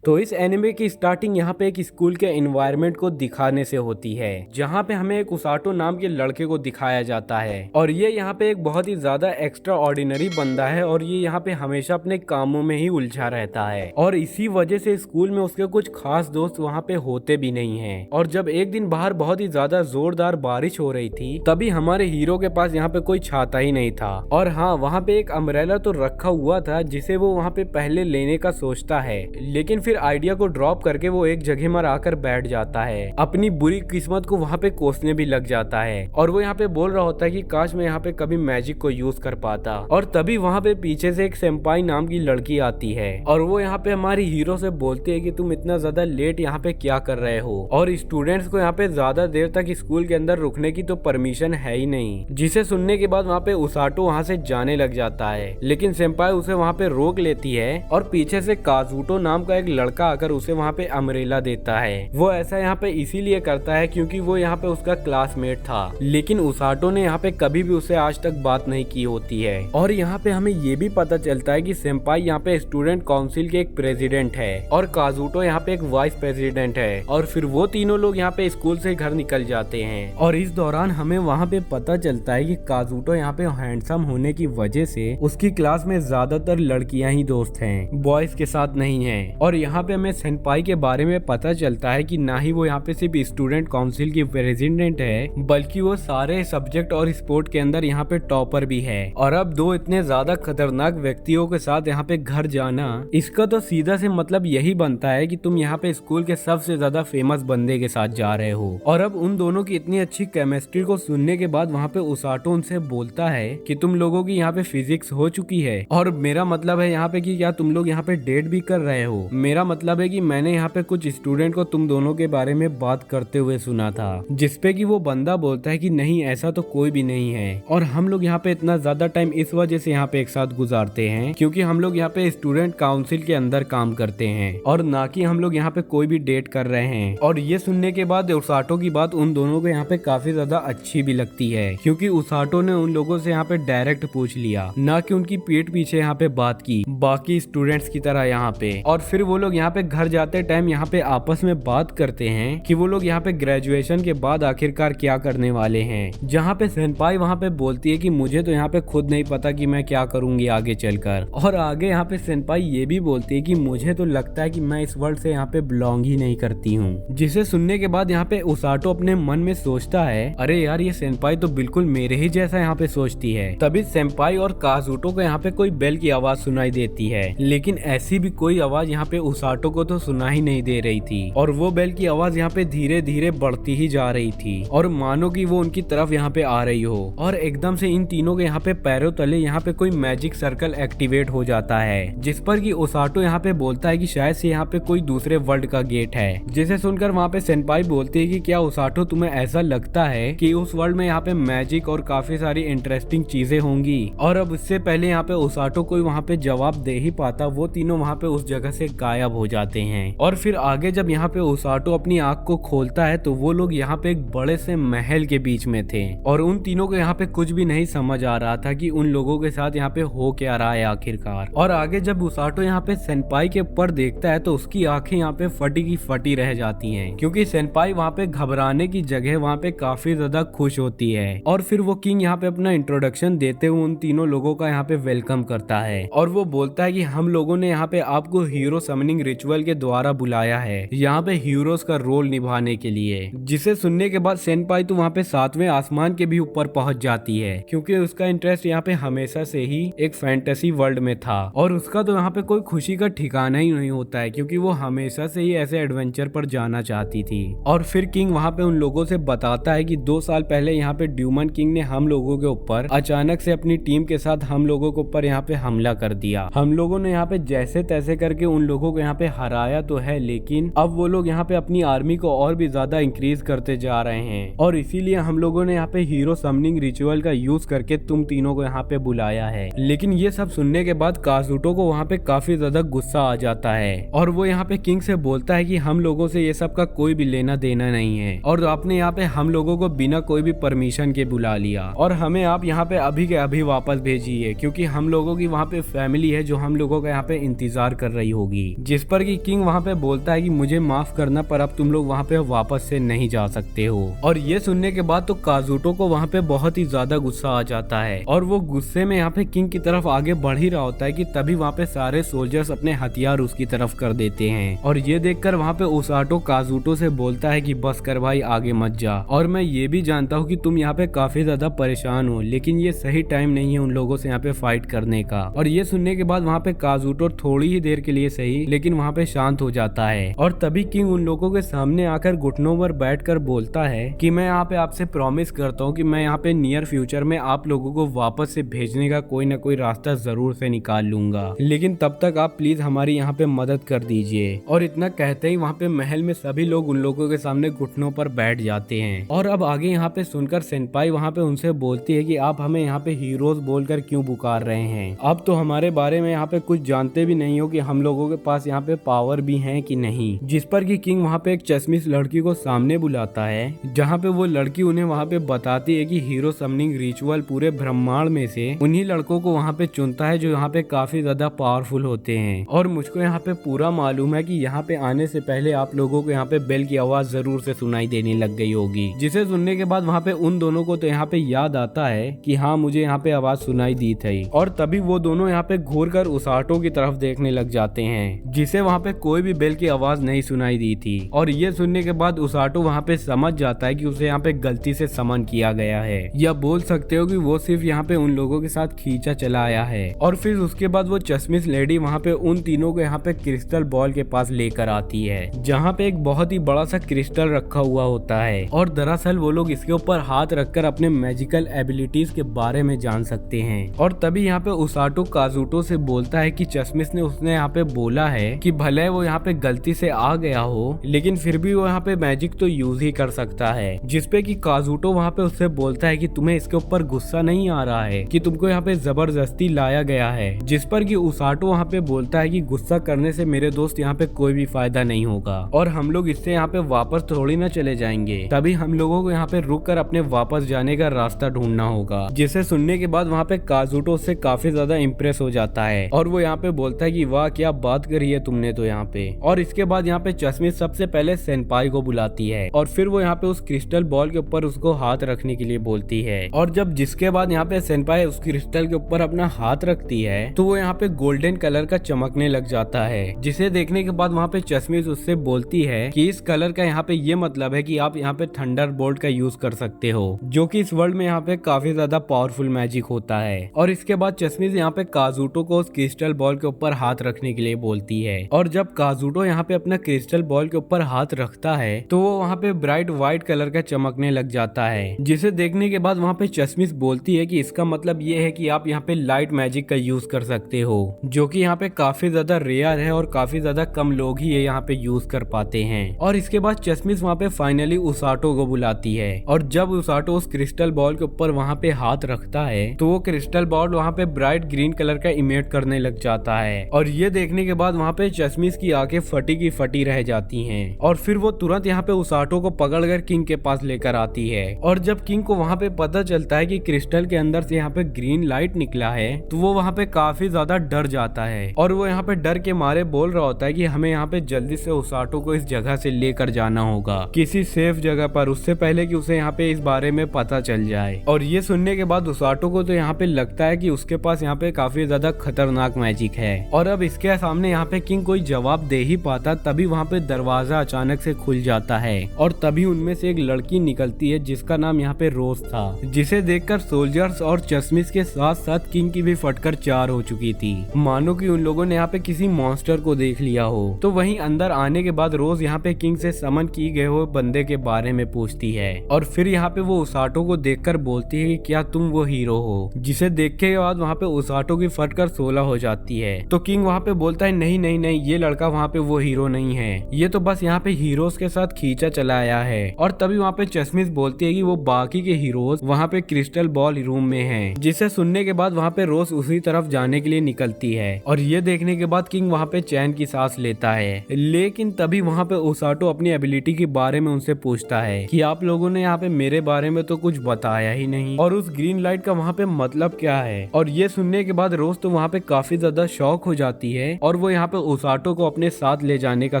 तो इस एनिमे की स्टार्टिंग यहाँ पे एक स्कूल के एनवायरनमेंट को दिखाने से होती है, जहाँ पे हमें एक उसाटो नाम के लड़के को दिखाया जाता है और ये यहाँ पे एक बहुत ही ज्यादा एक्स्ट्रा ऑर्डिनरी बंदा है और ये यहाँ पे हमेशा अपने कामों में ही उलझा रहता है और इसी वजह से स्कूल में उसके कुछ खास दोस्त वहाँ पे होते भी नहीं है। और जब एक दिन बाहर बहुत ही ज्यादा जोरदार बारिश हो रही थी तभी हमारे हीरो के पास यहाँ पे कोई छाता ही नहीं था और हाँ, वहाँ पे एक अम्ब्रेला तो रखा हुआ था जिसे वो वहाँ पे पहले लेने का सोचता है, लेकिन फिर आइडिया को ड्रॉप करके वो एक जगह में आकर बैठ जाता है। अपनी बुरी किस्मत को वहाँ पे कोसने भी लग जाता है और वो यहाँ पे बोल रहा होता है कि काश मैं यहाँ पे कभी मैजिक को यूज कर पाता। और तभी वहाँ पे पीछे से एक सेम्पाई नाम की लड़की आती है और वो यहाँ पे हमारी हीरो से बोलती है कि तुम इतना ज्यादा लेट यहाँ पे क्या कर रहे हो, और स्टूडेंट्स को यहाँ पे ज्यादा देर तक स्कूल के अंदर रुकने की तो परमिशन है ही नहीं। जिसे सुनने के बाद वहाँ पे उसाटो वहाँ से जाने लग जाता है, लेकिन सेम्पाई उसे वहाँ पे रोक लेती है और पीछे से काजुटो नाम का एक लड़का आकर उसे वहाँ पे अम्ब्रेला देता है। वो ऐसा यहाँ पे इसीलिए करता है क्योंकि वो यहाँ पे उसका क्लासमेट था, लेकिन उसाटो ने यहाँ पे कभी भी उसे आज तक बात नहीं की होती है। और यहाँ पे हमें ये भी पता चलता है कि सेम्पाई यहाँ पे स्टूडेंट काउंसिल के एक प्रेसिडेंट है और काजुटो यहाँ पे एक वाइस प्रेसिडेंट है। और फिर वो तीनों लोग यहाँ पे स्कूल से घर निकल जाते हैं और इस दौरान हमें वहाँ पे पता चलता है कि काजुटो यहाँ पे हैंडसम होने की वजह से उसकी क्लास में ज्यादातर लड़कियां ही दोस्त हैं, बॉयज के साथ नहीं है। और यहाँ पे हमें सेन्पाई के बारे में पता चलता है कि ना ही वो यहाँ पे सिर्फ स्टूडेंट काउंसिल की प्रेसिडेंट है बल्कि वो सारे सब्जेक्ट और स्पोर्ट के अंदर यहाँ पे टॉपर भी है। और अब दो इतने ज्यादा खतरनाक व्यक्तियों के साथ यहाँ पे घर जाना, इसका तो सीधा से मतलब यही बनता है कि तुम यहाँ पे स्कूल के सबसे ज्यादा फेमस बंदे के साथ जा रहे हो। और अब उन दोनों की इतनी अच्छी केमिस्ट्री को सुनने के बाद वहाँ पे उसाटो उनसे बोलता है कि तुम लोगों की यहाँ पे फिजिक्स हो चुकी है और मेरा मतलब है यहाँ पे कि क्या तुम लोग यहाँ पे डेट भी कर रहे हो। मेरा मतलब है कि मैंने यहाँ पे कुछ स्टूडेंट को तुम दोनों के बारे में बात करते हुए सुना था, जिसपे कि वो बंदा बोलता है कि नहीं, ऐसा तो कोई भी नहीं है और हम लोग यहाँ पे इतना ज्यादा टाइम इस वजह से यहाँ पे एक साथ गुजारते हैं क्योंकि हम लोग यहाँ पे स्टूडेंट काउंसिल के अंदर काम करते हैं और ना कि हम लोग यहाँ पे कोई भी डेट कर रहे हैं। और ये सुनने के बाद उसाटो की बात उन दोनों को यहाँ पे काफी ज्यादा अच्छी भी लगती है क्योंकि उसाटो ने उन लोगों से यहाँ पे डायरेक्ट पूछ लिया, ना कि उनकी पीठ पीछे यहाँ पे बात की बाकी स्टूडेंट्स की तरह यहाँ पे। और फिर वो लोग यहाँ पे घर जाते टाइम यहाँ पे आपस में बात करते हैं कि वो लोग यहाँ पे ग्रेजुएशन के बाद आखिरकार क्या करने वाले हैं, जहाँ पे सेन्पाई वहाँ पे बोलती है कि मुझे तो यहाँ पे खुद नहीं पता कि मैं क्या करूंगी आगे चलकर। और आगे यहाँ पे सेन्पाई ये भी बोलती है कि मुझे तो लगता है कि मैं इस वर्ल्ड से यहाँ पे बिलोंग ही नहीं करती हूँ। जिसे सुनने के बाद यहाँ पे उसाटो अपने मन में सोचता है, अरे यार, ये सेन्पाई तो बिल्कुल मेरे ही जैसा यहाँ पे सोचती है। तभी सेन्पाई और काजुटो को यहाँ पे कोई बेल की आवाज सुनाई देती है, लेकिन ऐसी भी कोई आवाज यहाँ पे उसाटो को तो सुना ही नहीं दे रही थी और वो बेल की आवाज यहाँ पे धीरे धीरे बढ़ती ही जा रही थी और मानो कि वो उनकी तरफ यहाँ पे आ रही हो। और एकदम से इन तीनों के यहाँ पे पैरों तले यहाँ पे कोई मैजिक सर्कल एक्टिवेट हो जाता है, जिस पर कि उसाटो यहाँ पे बोलता है कि शायद से यहाँ पे कोई दूसरे वर्ल्ड का गेट है। जिसे सुनकर वहाँ पे सेन्पाई बोलती है कि क्या उसाटो तुम्हें ऐसा लगता है कि उस वर्ल्ड में यहाँ पे मैजिक और काफी सारी इंटरेस्टिंग चीजें होंगी। और अब उससे पहले यहाँ पे उसाटो कोई वहाँ पे जवाब दे ही पाता, वो तीनों वहाँ पे उस जगह से गायब हो जाते हैं। और फिर आगे जब यहाँ पे उसाटो अपनी आंख को खोलता है तो वो लोग यहाँ पे एक बड़े से महल के बीच में थे और उन तीनों को यहाँ पे कुछ भी नहीं समझ आ रहा था कि उन लोगों के साथ यहाँ पे हो क्या रहा है आखिरकार। और आगे जब उसाटो यहाँ पे सेन्पाई के ऊपर देखता है तो उसकी आंखें यहाँ पे फटी की फटी रह जाती हैं क्योंकि सेन्पाई वहाँ पे घबराने की जगह वहाँ पे काफी ज्यादा खुश होती है। और फिर वो किंग यहाँ पे अपना इंट्रोडक्शन देते हुए उन तीनों लोगों का यहाँ पे वेलकम करता है और वो बोलता है कि हम लोगों ने यहाँ पे आपको हीरो समनिंग रिचुअल के द्वारा बुलाया है यहाँ पे हीरोज का रोल निभाने के लिए। जिसे सुनने के बाद सेन्पाई तो वहाँ पे 7वें आसमान के भी ऊपर पहुंच जाती है क्योंकि उसका इंटरेस्ट यहाँ पे हमेशा से ही एक फैंटेसी वर्ल्ड में था और उसका तो यहाँ पे कोई खुशी का ठिकाना ही नहीं होता है क्योंकि वो हमेशा से ही ऐसे एडवेंचर पर जाना चाहती थी। और फिर किंग वहाँ पे उन लोगों से बताता है कि 2 साल पहले यहाँ पे ड्यूमन किंग ने हम लोगों के ऊपर अचानक से अपनी टीम के साथ हम लोगों के ऊपर यहाँ पे हमला कर दिया। हम लोगों ने यहाँ पे जैसे तैसे करके उन लोगों को यहाँ पे हराया तो है, लेकिन अब वो लोग यहाँ पे अपनी आर्मी को और भी ज्यादा इंक्रीज करते जा रहे हैं और इसीलिए हम लोगों ने यहाँ पे हीरो समनिंग रिचुअल का यूज करके तुम तीनों को यहाँ पे बुलाया है। लेकिन ये सब सुनने के बाद काजुटो को वहाँ पे काफी ज्यादा गुस्सा आ जाता है और वो यहाँ पे किंग से बोलता है कि हम लोगों से ये सब का कोई भी लेना देना नहीं है और आपने यहाँ पे हम लोगों को बिना कोई भी परमिशन के बुला लिया और हमें आप यहाँ पे अभी के अभी वापस भेजिए क्योंकि हम लोगों की वहाँ पे फैमिली है जो हम लोगों का यहाँ पे इंतजार कर रही होगी। जिस पर कि किंग वहाँ पे बोलता है कि मुझे माफ करना, पर अब तुम लोग वहाँ पे वापस से नहीं जा सकते हो। और ये सुनने के बाद तो काजुटो को वहाँ पे बहुत ही ज्यादा गुस्सा आ जाता है और वो गुस्से में यहाँ पे किंग की तरफ आगे बढ़ ही रहा होता है कि तभी वहाँ पे सारे सोल्जर्स अपने हथियार उसकी तरफ कर देते हैं। और ये देखकर वहाँ पे उसाटो काजुटो से बोलता है कि बस कर भाई, आगे मत जा, और मैं ये भी जानता हूँ कि तुम यहाँ पे काफी ज्यादा परेशान हो, लेकिन ये सही टाइम नहीं है उन लोगों से यहाँ पे फाइट करने का। और ये सुनने के बाद वहाँ पे काजुटो थोड़ी ही देर के लिए सही लेकिन वहाँ पे शांत हो जाता है। और तभी किंग उन लोगों के सामने आकर घुटनों पर बैठकर बोलता है कि मैं यहाँ पे आपसे प्रॉमिस करता हूँ कि मैं यहाँ पे नियर फ्यूचर में आप लोगों को वापस से भेजने का कोई ना कोई रास्ता जरूर से निकाल लूंगा, लेकिन तब तक आप प्लीज हमारी यहाँ पे मदद कर दीजिए। और इतना कहते ही वहाँ पे महल में सभी लोग उन लोगों के सामने घुटनों पर बैठ जाते हैं। और अब आगे यहाँ पे सुनकर सेनपाई वहाँ पे उनसे बोलती है कि आप हमें यहाँ पे हीरोज बोलकर क्यों पुकार रहे हैं, अब तो हमारे बारे में यहाँ पे कुछ जानते भी नहीं हो कि हम लोगों के पास यहाँ पे पावर भी है कि नहीं। जिस पर कि किंग वहाँ पे एक चश्मिश लड़की को सामने बुलाता है, जहाँ पे वो लड़की उन्हें वहाँ पे बताती है कि हीरो समनिंग रिचुअल पूरे ब्रह्मांड में से उन्हीं लड़कों को वहाँ पे चुनता है जो यहाँ पे काफी ज्यादा पावरफुल होते हैं। और मुझको यहाँ पे पूरा मालूम है कि यहाँ पे आने से पहले आप लोगों को यहाँ पे बेल की आवाज जरूर से सुनाई देने लग गई होगी। जिसे सुनने के बाद वहाँ पे उन दोनों को तो यहाँ पे याद आता है कि हाँ मुझे यहाँ पे आवाज सुनाई दी थी। और तभी वो दोनों यहाँ पे घूर कर उसाटो की तरफ देखने लग जाते हैं, जिसे वहाँ पे कोई भी बेल की आवाज नहीं सुनाई दी थी। और ये सुनने के बाद उसाटो वहाँ पे समझ जाता है कि उसे यहाँ पे गलती से समन किया गया है, या बोल सकते हो कि वो सिर्फ यहाँ पे उन लोगों के साथ खींचा चला आया है। और फिर उसके बाद वो चश्मिश लेडी वहाँ पे उन तीनों को यहाँ पे क्रिस्टल बॉल के पास लेकर आती है, जहाँ पे एक बहुत ही बड़ा सा क्रिस्टल रखा हुआ होता है। और दरअसल वो लोग इसके ऊपर हाथ रखकर अपने मैजिकल एबिलिटीज के बारे में जान सकते हैं। और तभी यहाँ पे उसाटो काजुटो से बोलता है कि चश्मिश ने उसने यहाँ पे बोला है कि भले वो यहाँ पे गलती से आ गया हो, लेकिन फिर भी वो यहाँ पे मैजिक तो यूज ही कर सकता है। जिसपे कि काजुटो वहाँ पे उससे बोलता है कि तुम्हें इसके ऊपर गुस्सा नहीं आ रहा है कि तुमको यहाँ पे जबरदस्ती लाया गया है। जिस पर कि उसाटो वहाँ पे बोलता है कि गुस्सा करने से मेरे दोस्त यहाँ पे कोई भी फायदा नहीं होगा और हम लोग इससे यहाँ पे वापस थोड़ी ना चले जाएंगे, तभी हम लोगों को यहाँ पे रुक कर अपने वापस जाने का रास्ता ढूंढना होगा। जिसे सुनने के बाद वहाँ पे काजुटो से काफी ज्यादा इम्प्रेस हो जाता है और वो यहाँ पे बोलता है कि वाह क्या बात करी है तुमने तो यहाँ पे। और इसके बाद यहाँ पे चश्मिश सबसे पहले सेनपाई को बुलाती है और फिर वो यहाँ पे उस क्रिस्टल बॉल के ऊपर उसको हाथ रखने के लिए बोलती है। और जब जिसके बाद यहाँ पे सेनपाई उस क्रिस्टल के ऊपर अपना हाथ रखती है तो वो यहाँ पे गोल्डन कलर का चमकने लग जाता है, जिसे देखने के बाद वहाँ पे चश्मिश उससे बोलती है कि इस कलर का यहाँ पे ये मतलब है कि आप यहाँ पे थंडर बोल्ट का यूज कर सकते हो, जो कि इस वर्ल्ड में यहाँ पे काफी ज्यादा पावरफुल मैजिक होता है। और इसके बाद चश्मिश यहाँ पे काजुटो को उस क्रिस्टल बॉल के ऊपर हाथ रखने के लिए बोलती है। और जब काजुटो यहाँ पे अपना क्रिस्टल बॉल के ऊपर हाथ रखता है तो वो वहाँ पे ब्राइट व्हाइट कलर का चमकने लग जाता है, जिसे देखने के बाद वहाँ पे चश्मिश बोलती है कि इसका मतलब ये है कि आप यहाँ पे लाइट मैजिक का यूज कर सकते हो, जो कि यहाँ पे काफी ज्यादा रेयर है और काफी ज्यादा कम लोग ही ये यहाँ पे यूज कर पाते हैं। और इसके बाद चश्मिश वहाँ पे फाइनली उसाटो को बुलाती है और जब उसाटो उस क्रिस्टल बॉल के ऊपर वहाँ पे हाथ रखता है तो वो क्रिस्टल बॉल वहाँ पे ब्राइट ग्रीन कलर का इमेट करने लग जाता है। और ये देखने के बाद वहाँ पे चश्मिश की आंखें फटी की फटी रह जाती हैं और फिर वो तुरंत यहाँ पे उसाटो को पकड़कर किंग के पास लेकर आती है। और जब किंग को वहाँ पे पता चलता है कि क्रिस्टल के अंदर से यहाँ पे ग्रीन लाइट निकला है तो वो वहाँ पे काफी ज्यादा डर जाता है और वो यहाँ पे डर के मारे बोल रहा होता है कि हमें यहाँ पे जल्दी से उसाटो को इस जगह से लेकर जाना होगा किसी सेफ जगह पर, उससे पहले कि उसे यहाँ पे इस बारे में पता चल जाए। और ये सुनने के बाद उसाटो को तो यहाँ पे लगता है कि उसके पास यहाँ पे काफी ज्यादा खतरनाक मैजिक है और अब इसके सामने यहाँ पे किंग कोई जवाब दे ही पाता, तभी वहाँ पे दरवाजा अचानक से खुल जाता है और तभी उनमें से एक लड़की निकलती है जिसका नाम यहाँ पे रोज था, जिसे देखकर सोल्जर्स और चश्मिश के साथ साथ किंग की भी फटकर चार हो चुकी थी, मानो कि उन लोगों ने यहाँ पे किसी मॉन्स्टर को देख लिया हो। तो वहीं अंदर आने के बाद रोज यहाँ पे किंग से समन की गए हुए बंदे के बारे में पूछती है और फिर यहाँ पे वो उसाटो को देखकर बोलती है कि क्या तुम वो हीरो हो, जिसे देखने के बाद वहाँ पे उसाटो की फटकर 16 हो जाती है। तो किंग वहाँ पे बोलता है नहीं नहीं नहीं, ये लड़का वहाँ पे वो हीरो नहीं है, ये तो बस यहाँ पे हीरोज के साथ खींचा चला आया है। और तभी वहाँ पे चश्मिश बोलती है कि वो बाकी के हीरोज वहाँ पे क्रिस्टल बॉल रूम में हैं, जिसे सुनने के बाद वहाँ पे रोज उसी तरफ जाने के लिए निकलती है। और ये देखने के बाद किंग वहाँ पे चैन की सांस लेता है, लेकिन तभी वहाँ पे उसाटो अपनी एबिलिटी के बारे में उनसे पूछता है कि आप लोगों ने यहाँ पे मेरे बारे में तो कुछ बताया ही नहीं और उस ग्रीन लाइट का वहाँ पे मतलब क्या है। और ये सुनने के बाद रोज तो वहाँ पे काफी ज्यादा शॉक हो जाती है और वो यहाँ पे उसाटो को अपने साथ ले जाने का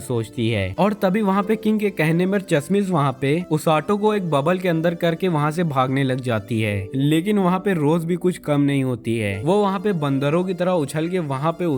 सोचती है। और तभी वहाँ पे किंग के कहने में चश्मिश वहाँ पे उसाटो को एक बबल के अंदर करके वहाँ से भागने लग जाती है। लेकिन वहाँ पे रोज भी कुछ कम नहीं होती है, वो वहाँ पे बंदरों की तरह उछल के वहाँ पे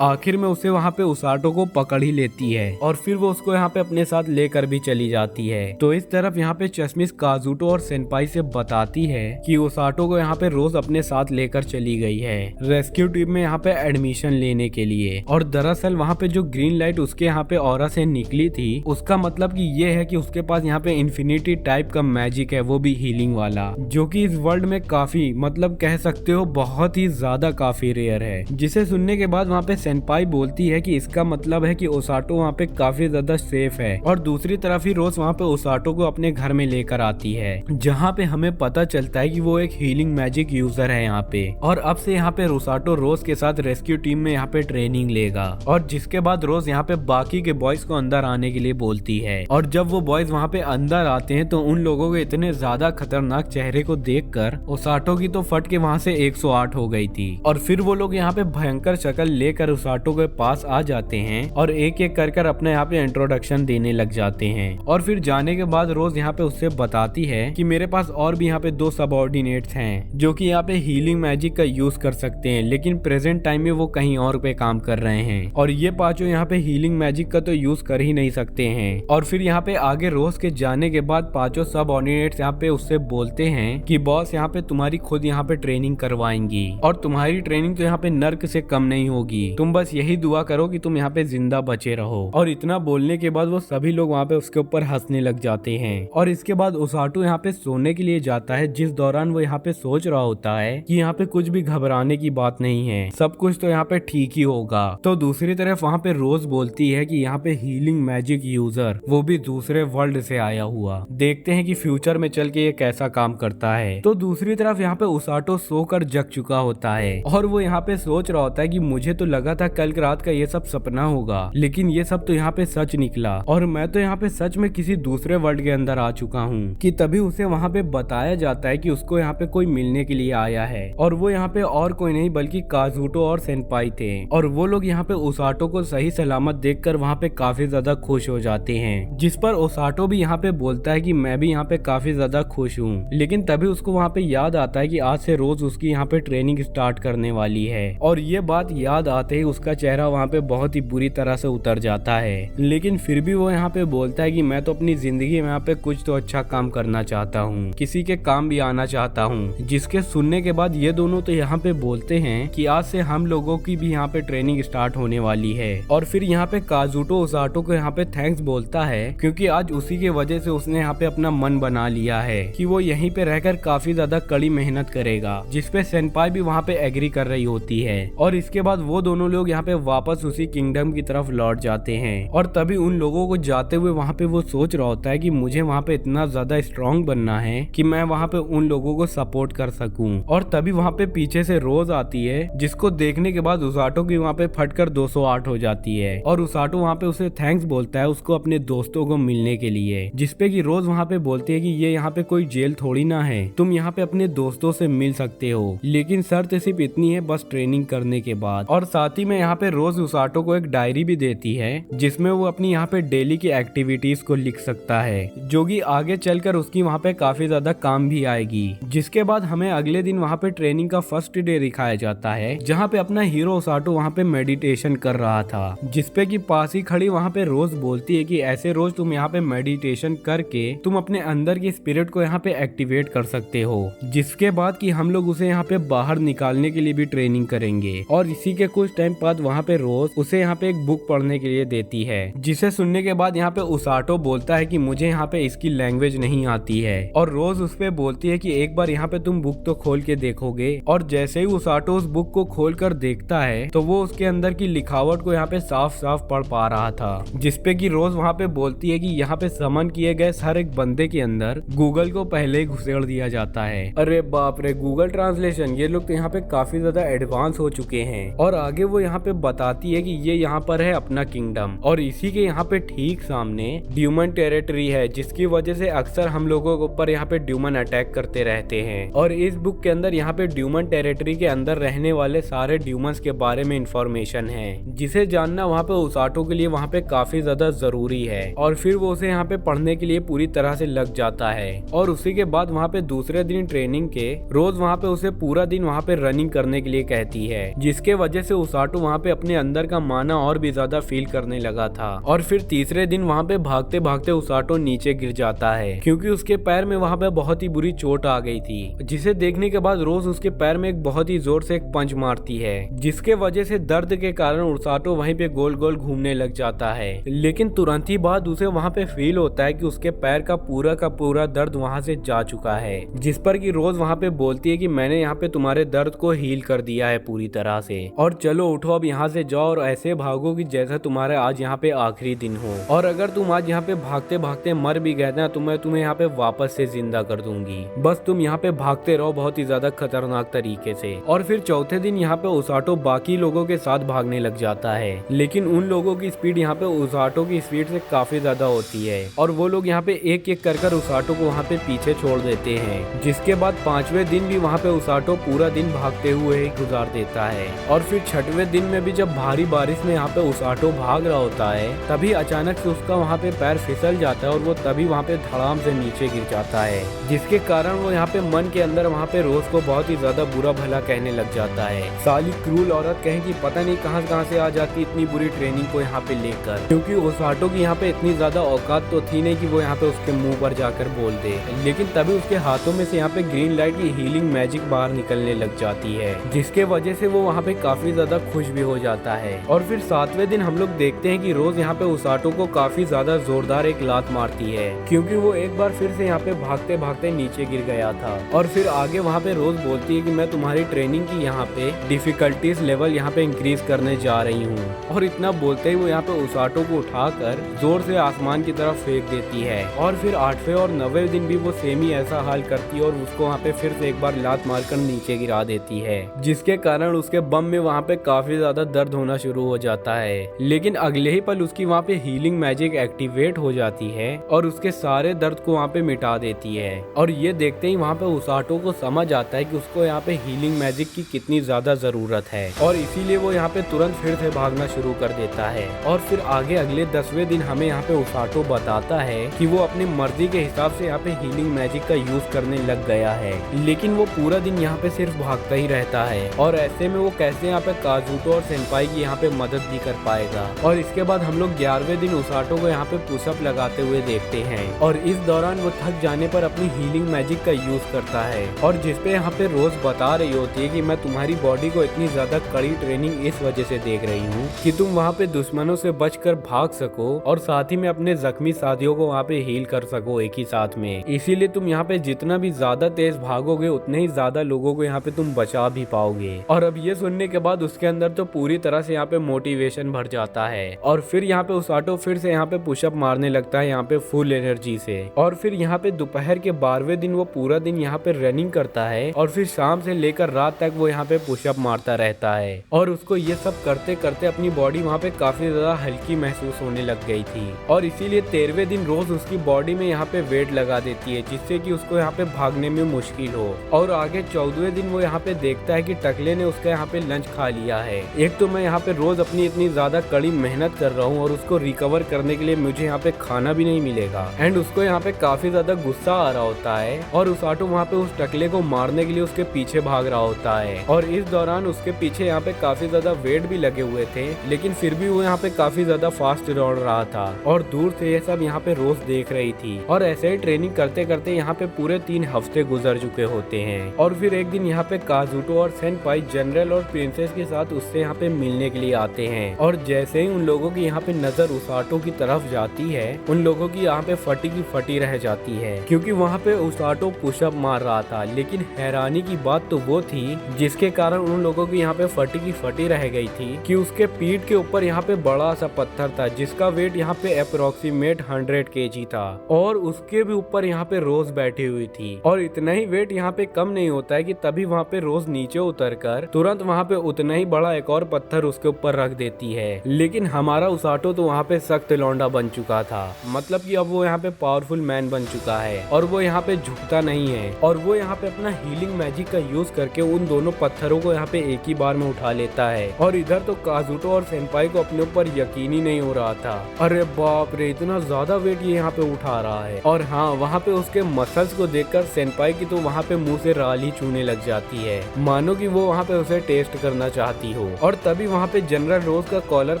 आखिर में उसे वहाँ पे उसाटो को पकड़ ही लेती है और फिर वो उसको यहाँ पे अपने साथ लेकर भी चली जाती है। तो इस तरफ यहाँ पे चश्मिश काजुटो और सेनपाई से बताती है कि उसाटो को यहाँ पे रोज अपने साथ लेकर चली गई है रेस्क्यू टीम में यहाँ पे एडमिशन लेने के लिए। और दरअसल वहाँ पे जो ग्रीन लाइट उसके यहाँ पे ऑरा से निकली थी, उसका मतलब कि ये है कि उसके पास यहाँ पे इन्फिनिटी टाइप का मैजिक है, वो भी हीलिंग वाला, जो कि इस वर्ल्ड में काफी मतलब कह सकते हो बहुत ही ज्यादा काफी रेयर है। जिसे सुनने के बाद वहाँ पे सेनपाई बोलती है कि इसका मतलब है कि ओसाटो वहाँ पे काफी ज्यादा सेफ है। और दूसरी तरफ ही रोज वहाँ पे ओसाटो को अपने घर में लेकर आती है, जहाँ पे हमें पता चलता है कि वो एक हीलिंग मैजिक यूजर है यहाँ पे। और अब से यहाँ पे ओसाटो रोज के साथ रेस्क्यू टीम में यहाँ पे ट्रेनिंग लेगा। और जिसके बाद रोज यहाँ पे बाकी के बॉयज को अंदर आने के लिए बोलती है। और जब वो बॉयज वहाँ पे अंदर आते हैं तो उन लोगों के इतने ज्यादा खतरनाक चेहरे को देखकर ओसाटो की तो फट के वहाँ से 108 हो गई थी। और फिर वो लोग यहाँ पे भयंकर शक्ल लेकर ओसाटो के पास आ जाते हैं और एक एक कर अपने यहाँ पे इंट्रोडक्शन देने लग जाते हैं। और फिर जाने के बाद रोज यहाँ पे उससे बताती है कि मेरे पास और भी यहाँ पे 2 सबऑर्डिनेट्स हैं जो कि यहाँ पे हीलिंग मैजिक का यूज कर सकते हैं, लेकिन प्रेजेंट टाइम में वो कहीं और पे काम कर रहे हैं और ये पांचों यहाँ पे हीलिंग मैजिक का तो यूज कर ही नहीं सकते हैं। और फिर यहाँ पे आगे रोज के जाने के बाद पांचों सबऑर्डिनेट्स यहाँ पे उससे बोलते हैं कि बॉस यहाँ पे तुम्हारी खुद यहाँ पे ट्रेनिंग करवाएंगी और तुम्हारी ट्रेनिंग तो यहाँ पे नर्क से कम नहीं होगी, तुम बस यही दुआ करो कि तुम यहाँ पे जिंदा बचे रहो। और इतना बोलने के बाद वो सभी लोग वहाँ पे उसके ऊपर हंसने लग जाते हैं। और इसके बाद ओसाटो यहाँ पे सोने के लिए जाता है, जिस दौरान वो यहाँ पे सोच रहा होता है कि यहाँ पे कुछ भी घबराने की बात नहीं है, सब कुछ तो यहाँ पे ठीक ही होगा। तो दूसरी तरफ वहाँ पे रोज बोलती है कि यहाँ पे हीलिंग मैजिक यूजर, वो भी दूसरे वर्ल्ड से आया हुआ, देखते हैं कि फ्यूचर में चल के ये कैसा काम करता है। तो दूसरी तरफ यहाँ पे ओसाटो सोकर जग चुका होता है और वो यहाँ पे सोच रहा होता है कि मुझे तो लगा था कल रात का ये सब सपना होगा, लेकिन ये सब तो यहाँ पे सच निकला और मैं तो यहाँ पे सच में किसी दूसरे वर्ल्ड के अंदर आ चुका हूँ। कि तभी उसे वहाँ पे बताया जाता है कि उसको यहाँ पे कोई मिलने के लिए आया है और वो यहाँ पे और कोई नहीं बल्कि काजुटो और सेनपाई थे। और वो लोग यहाँ पे ओसाटो को सही सलामत देखकर वहाँ पे काफी ज्यादा खुश हो जाते हैं, जिस पर ओसाटो भी यहाँ पे बोलता है कि मैं भी यहाँ पे काफी ज्यादा खुश हूँ। लेकिन तभी उसको वहाँ पे याद आता है कि आज से रोज उसकी यहाँ पे ट्रेनिंग स्टार्ट करने वाली है। और ये बात याद आते ही उसका चेहरा वहाँ पे बहुत ही बुरी तरह से उतर जाता है, लेकिन फिर भी वो यहाँ पे बोलता है कि मैं तो अपनी जिंदगी में यहाँ पे कुछ तो अच्छा काम करना चाहता हूँ, किसी के काम भी आना चाहता हूँ। जिसके सुनने के बाद ये दोनों तो यहाँ पे बोलते हैं कि आज से हम लोगों की भी यहाँ पे ट्रेनिंग स्टार्ट होने वाली है। और फिर यहाँ पे काजुटो ओसाटो को यहाँ पे थैंक्स बोलता है, क्योंकि आज उसी के वजह से उसने यहाँ पे अपना मन बना लिया है कि वो यहीं पे रहकर काफी ज्यादा कड़ी मेहनत करेगा, जिसपे सेनपाई भी वहाँ पे एग्री कर रही होती है। और इसके बाद वो दोनों लोग यहाँ पे वापस उसी किंगडम की तरफ लौट जाते हैं। और तभी उन लोगों को जाते हुए वहाँ पे वो सोच रहा होता है कि मुझे वहाँ पे इतना ज्यादा स्ट्रॉन्ग बनना है कि मैं वहाँ पे उन लोगों को सपोर्ट कर सकूं। और तभी वहाँ पे पीछे से रोज आती है, जिसको देखने के बाद ओसाटो की वहाँ पे फटकर 208 हो जाती है। और ओसाटो वहाँ पे उसे थैंक्स बोलता है उसको अपने दोस्तों को मिलने के लिए, जिसपे कि रोज वहाँ पे बोलती है कि ये यहाँ पे कोई जेल थोड़ी ना है, तुम यहाँ पे अपने दोस्तों से मिल सकते हो, लेकिन शर्त सिर्फ इतनी है, बस ट्रेनिंग करने के बाद। और साथ ही में यहाँ पे रोज ओसाटो को एक डायरी भी देती है, जिसमें वो अपनी यहाँ पे डेली की एक्टिविटीज को लिख सकता है, जो कि आगे चलकर उसकी वहाँ पे काफी ज्यादा काम भी आएगी। जिसके बाद हमें अगले दिन वहाँ पे ट्रेनिंग का फर्स्ट डे दिखाया जाता है, जहाँ पे अपना हीरो ओसाटो वहाँ पे मेडिटेशन कर रहा था, जिसपे कि पास ही खड़ी वहाँ पे रोज बोलती है कि ऐसे रोज तुम यहाँ पे मेडिटेशन करके तुम अपने अंदर की स्पिरिट को यहाँ पे एक्टिवेट कर सकते हो। जिसके बाद कि हम लोग उसे यहाँ पे बाहर निकालने के लिए भी ट्रेनिंग करेंगे। और इसी के कुछ टाइम बाद वहाँ पे रोज उसे यहाँ पे एक बुक पढ़ने के लिए देती है, जिसे सुनने के बाद यहाँ पे ओसाटो बोलता है कि मुझे यहाँ पे इसकी लैंग्वेज नहीं आती है। और रोज उस पे बोलती है कि एक बार यहाँ पे तुम बुक तो खोल के देखोगे। और जैसे ही ओसाटो उस बुक को खोल कर देखता है तो वो उसके अंदर की लिखावट को यहाँ पे साफ साफ पढ़ पा रहा था, जिसपे कि रोज वहाँ पे बोलती है कि यहाँ पे समन किए गए हर एक बंदे के अंदर गूगल को पहले ही घुसेड़ दिया जाता है। अरे बाप रे, गूगल ट्रांसलेशन, ये लोग तो यहाँ पे काफी ज्यादा एडवांस हो चुके हैं। और आगे वो यहाँ पे बताती है कि ये यहाँ पर है अपना किंगडम, और इसी के यहाँ पे ठीक सामने ड्यूमन टेरिटरी है, जिसकी वजह से अक्सर हम लोगों के ऊपर यहाँ पे ड्यूमन अटैक करते रहते हैं। और इस बुक के अंदर यहाँ पे ड्यूमन टेरिटरी के अंदर रहने वाले सारे ड्यूमंस के बारे में इंफॉर्मेशन है, जिसे जानना वहाँ पे उसाटो के लिए वहाँ पे काफी ज्यादा जरूरी है। और फिर वो उसे यहाँ पे पढ़ने के लिए पूरी तरह से लग जाता है। और उसी के बाद वहाँ पे दूसरे दिन ट्रेनिंग के रोज वहाँ पे उसे पूरा दिन वहाँ पे रनिंग करने के लिए कहती है, जिसके वजह से उसाटो वहाँ पे अपने अंदर का माना और भी ज्यादा फील करने लगा था। और फिर तीसरे दिन वहाँ पे भागते भागते उसाटो नीचे गिर जाता है, क्योंकि उसके पैर में वहाँ पे बहुत ही बुरी चोट आ गई थी, जिसे देखने के बाद रोज उसके पैर में एक बहुत ही जोर से एक पंच मारती है, जिसके वजह से दर्द के कारण उसाटो वहीं पे गोल गोल घूमने लग जाता है। लेकिन तुरंत ही बाद उसे वहाँ पे फील होता है कि उसके पैर का पूरा दर्द वहाँ से जा चुका है, जिस पर कि रोज वहाँ पे बोलती है कि मैंने यहाँ पे तुम्हारे दर्द को हील कर दिया है पूरी तरह से, और चलो उठो अब यहाँ से जाओ और ऐसे भागो कि जैसा तुम्हारा आज यहाँ पे आखिरी दिन हो, और अगर तुम आज यहाँ पे भागते भागते मर भी गए ना तो मैं तुम्हें यहाँ पे वापस से जिंदा कर दूंगी, बस तुम यहाँ पे भागते रहो बहुत ही ज्यादा खतरनाक तरीके से। और फिर चौथे दिन यहाँ पे उसाटो बाकी लोगों के साथ भागने लग जाता है, लेकिन उन लोगों की स्पीड यहाँ पे उसाटो की स्पीड से काफी ज्यादा होती है, और वो लोग यहाँ पे एक एक कर उसाटो को वहाँ पे पीछे छोड़ देते हैं। जिसके बाद पांचवें दिन भी वहाँ पे उसाटो पूरा दिन भागते हुए ही गुजार देता है। और फिर छठवें दिन में भी जब भारी बारिश में यहाँ पे उसाटो भाग रहा होता है, तभी अचानक से उसका वहाँ पे पैर फिसल जाता है और वो तभी वहाँ पे धड़ाम से नीचे गिर जाता है, जिसके कारण वो यहाँ पे मन के अंदर वहाँ पे रोज को बहुत ही ज्यादा बुरा भला कहने लग जाता है। साली क्रूल औरत कहें कि पता नहीं कहाँ से आ जाती इतनी बुरी ट्रेनिंग को यहाँ पे लेकर, क्योंकि उसाटो की यहाँ पे इतनी ज्यादा औकात तो थी नहीं कि वो यहाँ पे उसके मुंह पर जाकर बोल दे। लेकिन तभी उसके हाथों में से यहाँ पे ग्रीन लाइट की हीलिंग मैजिक बाहर निकलने लग जाती है, जिसके वजह से वो वहाँ पे काफी ज्यादा खुश भी हो जाता है। और फिर सातवें दिन हम लोग देखते हैं कि रोज यहाँ पे उसाटो को काफी ज्यादा जोरदार एक लात मारती है, क्योंकि वो एक बार फिर से यहाँ पे भागते भागते नीचे गिर गया था। और फिर आगे वहाँ पे रोज बोलती है कि मैं तुम्हारी ट्रेनिंग की यहाँ पे डिफिकल्टीज लेवल यहाँ पे इंक्रीज करने जा रही हूँ, और इतना बोलते ही वो यहाँ पे उसाटो को उठाकर जोर से आसमान की तरफ फेंक देती है। और फिर 8वें और 9वें दिन भी वो सेम ही ऐसा हाल करती है और उसको वहाँ पे फिर से एक बार लात मारकर नीचे गिरा देती है, जिसके कारण उसके बम में वहाँ पे काफी ज्यादा दर्द होना शुरू हो जाता है। लेकिन अगले ही पल उसकी वहाँ पे हीलिंग मैजिक एक्टिवेट हो जाती है और उसके सारे दर्द को वहाँ पे मिटा देती है। और ये देखते ही वहाँ पे उसाटो को समझ आता है कि उसको यहाँ पे हीलिंग मैजिक की कितनी ज्यादा जरूरत है, और इसीलिए वो यहाँ पे तुरंत फिर से भागना शुरू कर देता है। और फिर आगे अगले 10वें दिन हमें यहाँ पे उसाटो बताता है कि वो अपनी मर्जी के हिसाब से यहाँ पे हीलिंग मैजिक का यूज करने लग गया है, लेकिन वो पूरा दिन यहाँ पे सिर्फ भागता ही रहता है। और ऐसे में वो कैसे यहाँ पे काजुतो और सेंपाई की यहाँ पे मदद भी कर पाएगा। और इसके बाद हम लोग 11वें दिन उसाटो को यहाँ पे पुशअप लगाते हुए देखते हैं, और इस दौरान वो थक जाने पर अपनी हीलिंग मैजिक का यूज करता है, और जिसपे यहाँ पे रोज बता रही होती है कि मैं तुम्हारी बॉडी को इतनी ज्यादा कड़ी ट्रेनिंग इस वजह से देख रही हूँ कि तुम वहाँ पे दुश्मनों से बचकर भाग सको और साथ ही में अपने जख्मी साथियों को वहाँ पे हील कर सको एक ही साथ में। इसीलिए तुम यहाँ पे जितना भी ज्यादा तेज भागोगे उतने ही ज्यादा लोगों को यहाँ पे तुम बचा भी पाओगे। और अब ये सुनने के बाद उसके अंदर तो पूरी तरह से यहाँ पे मोटिवेशन भर जाता है, और फिर यहाँ पे उसाटो फिर से यहाँ पे पुशअप मारने लगता है यहाँ पे फुल एनर्जी से। और फिर यहाँ पे दोपहर के 12वें दिन वो पूरा दिन यहाँ पे रनिंग करता है, और फिर शाम से लेकर रात तक वो यहाँ पे पुशअप मारता रहता है। और उसको ये सब करते करते अपनी बॉडी वहाँ पे काफी ज्यादा हल्की महसूस होने लग गई थी, और इसीलिए 13वें दिन रोज उसकी बॉडी में यहाँ पे वेट लगा देती है, जिससे कि उसको यहाँ पे भागने में मुश्किल हो। और आगे 14वें दिन वो यहाँ पे देखता है कि टकले ने उसका यहाँ पे लंच खा लिया है। एक तो मैं यहाँ पे रोज अपनी इतनी ज्यादा कड़ी मेहनत कर रहा हूँ और उसको रिकवर करने के लिए मुझे यहाँ पे खाना भी नहीं मिलेगा, एंड उसको यहाँ पे काफी ज्यादा गुस्सा आ रहा होता है, और उसाटो वहाँ पे उस टकले को मारने के लिए उसके पीछे भाग रहा होता है। और इस दौरान उसके पीछे यहाँ पे काफी ज्यादा वेट भी लगे हुए थे, लेकिन फिर भी वो यहाँ पे काफी ज्यादा फास्ट दौड़ रहा था, और दूर से ये सब यहाँ पे रोज देख रही थी। और ऐसे ही ट्रेनिंग करते करते यहाँ पे पूरे 3 हफ्ते गुजर चुके होते हैं। और फिर एक दिन यहाँ पे काजुतो और सेनपाई जनरल और प्रिंसेस के साथ उससे यहाँ पे मिलने के लिए आते हैं, और जैसे ही उन लोगों की यहाँ पे नजर उसाटो की तरफ जाती है, उन लोगों की यहाँ पे फटी की फटी रह जाती है, क्योंकि वहाँ पे उसाटो पुशअप मार रहा था। लेकिन हैरानी की बात तो वो थी जिसके कारण उन लोगों की यहाँ पे फटी की फटी रह गई थी कि उसके पीठ के ऊपर यहाँ पे बड़ा सा पत्थर था, जिसका वेट यहाँ पे अप्रोक्सीमेट 100 kg था, और उसके भी ऊपर यहाँ पे रोज बैठी हुई थी। और इतना ही वेट यहाँ पे कम नहीं होता है कि तभी वहाँ पे रोज नीचे उतरकर तुरंत वहाँ पे उतना ही बड़ा एक और पत्थर उसके ऊपर रख देती है। लेकिन हमारा उसाटो तो वहाँ पे सख्त लौंडा बन चुका था, मतलब कि अब वो यहाँ पे पावरफुल मैन बन चुका है, और वो यहाँ पे झुकता नहीं है, और वो यहाँ पे अपना हीलिंग मैजिक का यूज करके उन दोनों पत्थरों को यहाँ पे एक ही बार में उठा लेता है। और इधर तो काजुटो और सेनपाई को अपने ऊपर यकीन ही नहीं हो रहा था। अरे बाप रे, इतना ज्यादा वेट ये यहाँ पे उठा रहा है। और हाँ, वहाँ पे उसके मसल्स को देखकर सेनपाई की तो वहाँ पे मुंह से राली चूने लग जाती है, मानो कि वो वहाँ पे उसे टेस्ट करना चाहती हो। और तभी वहाँ पे जनरल रोज का कॉलर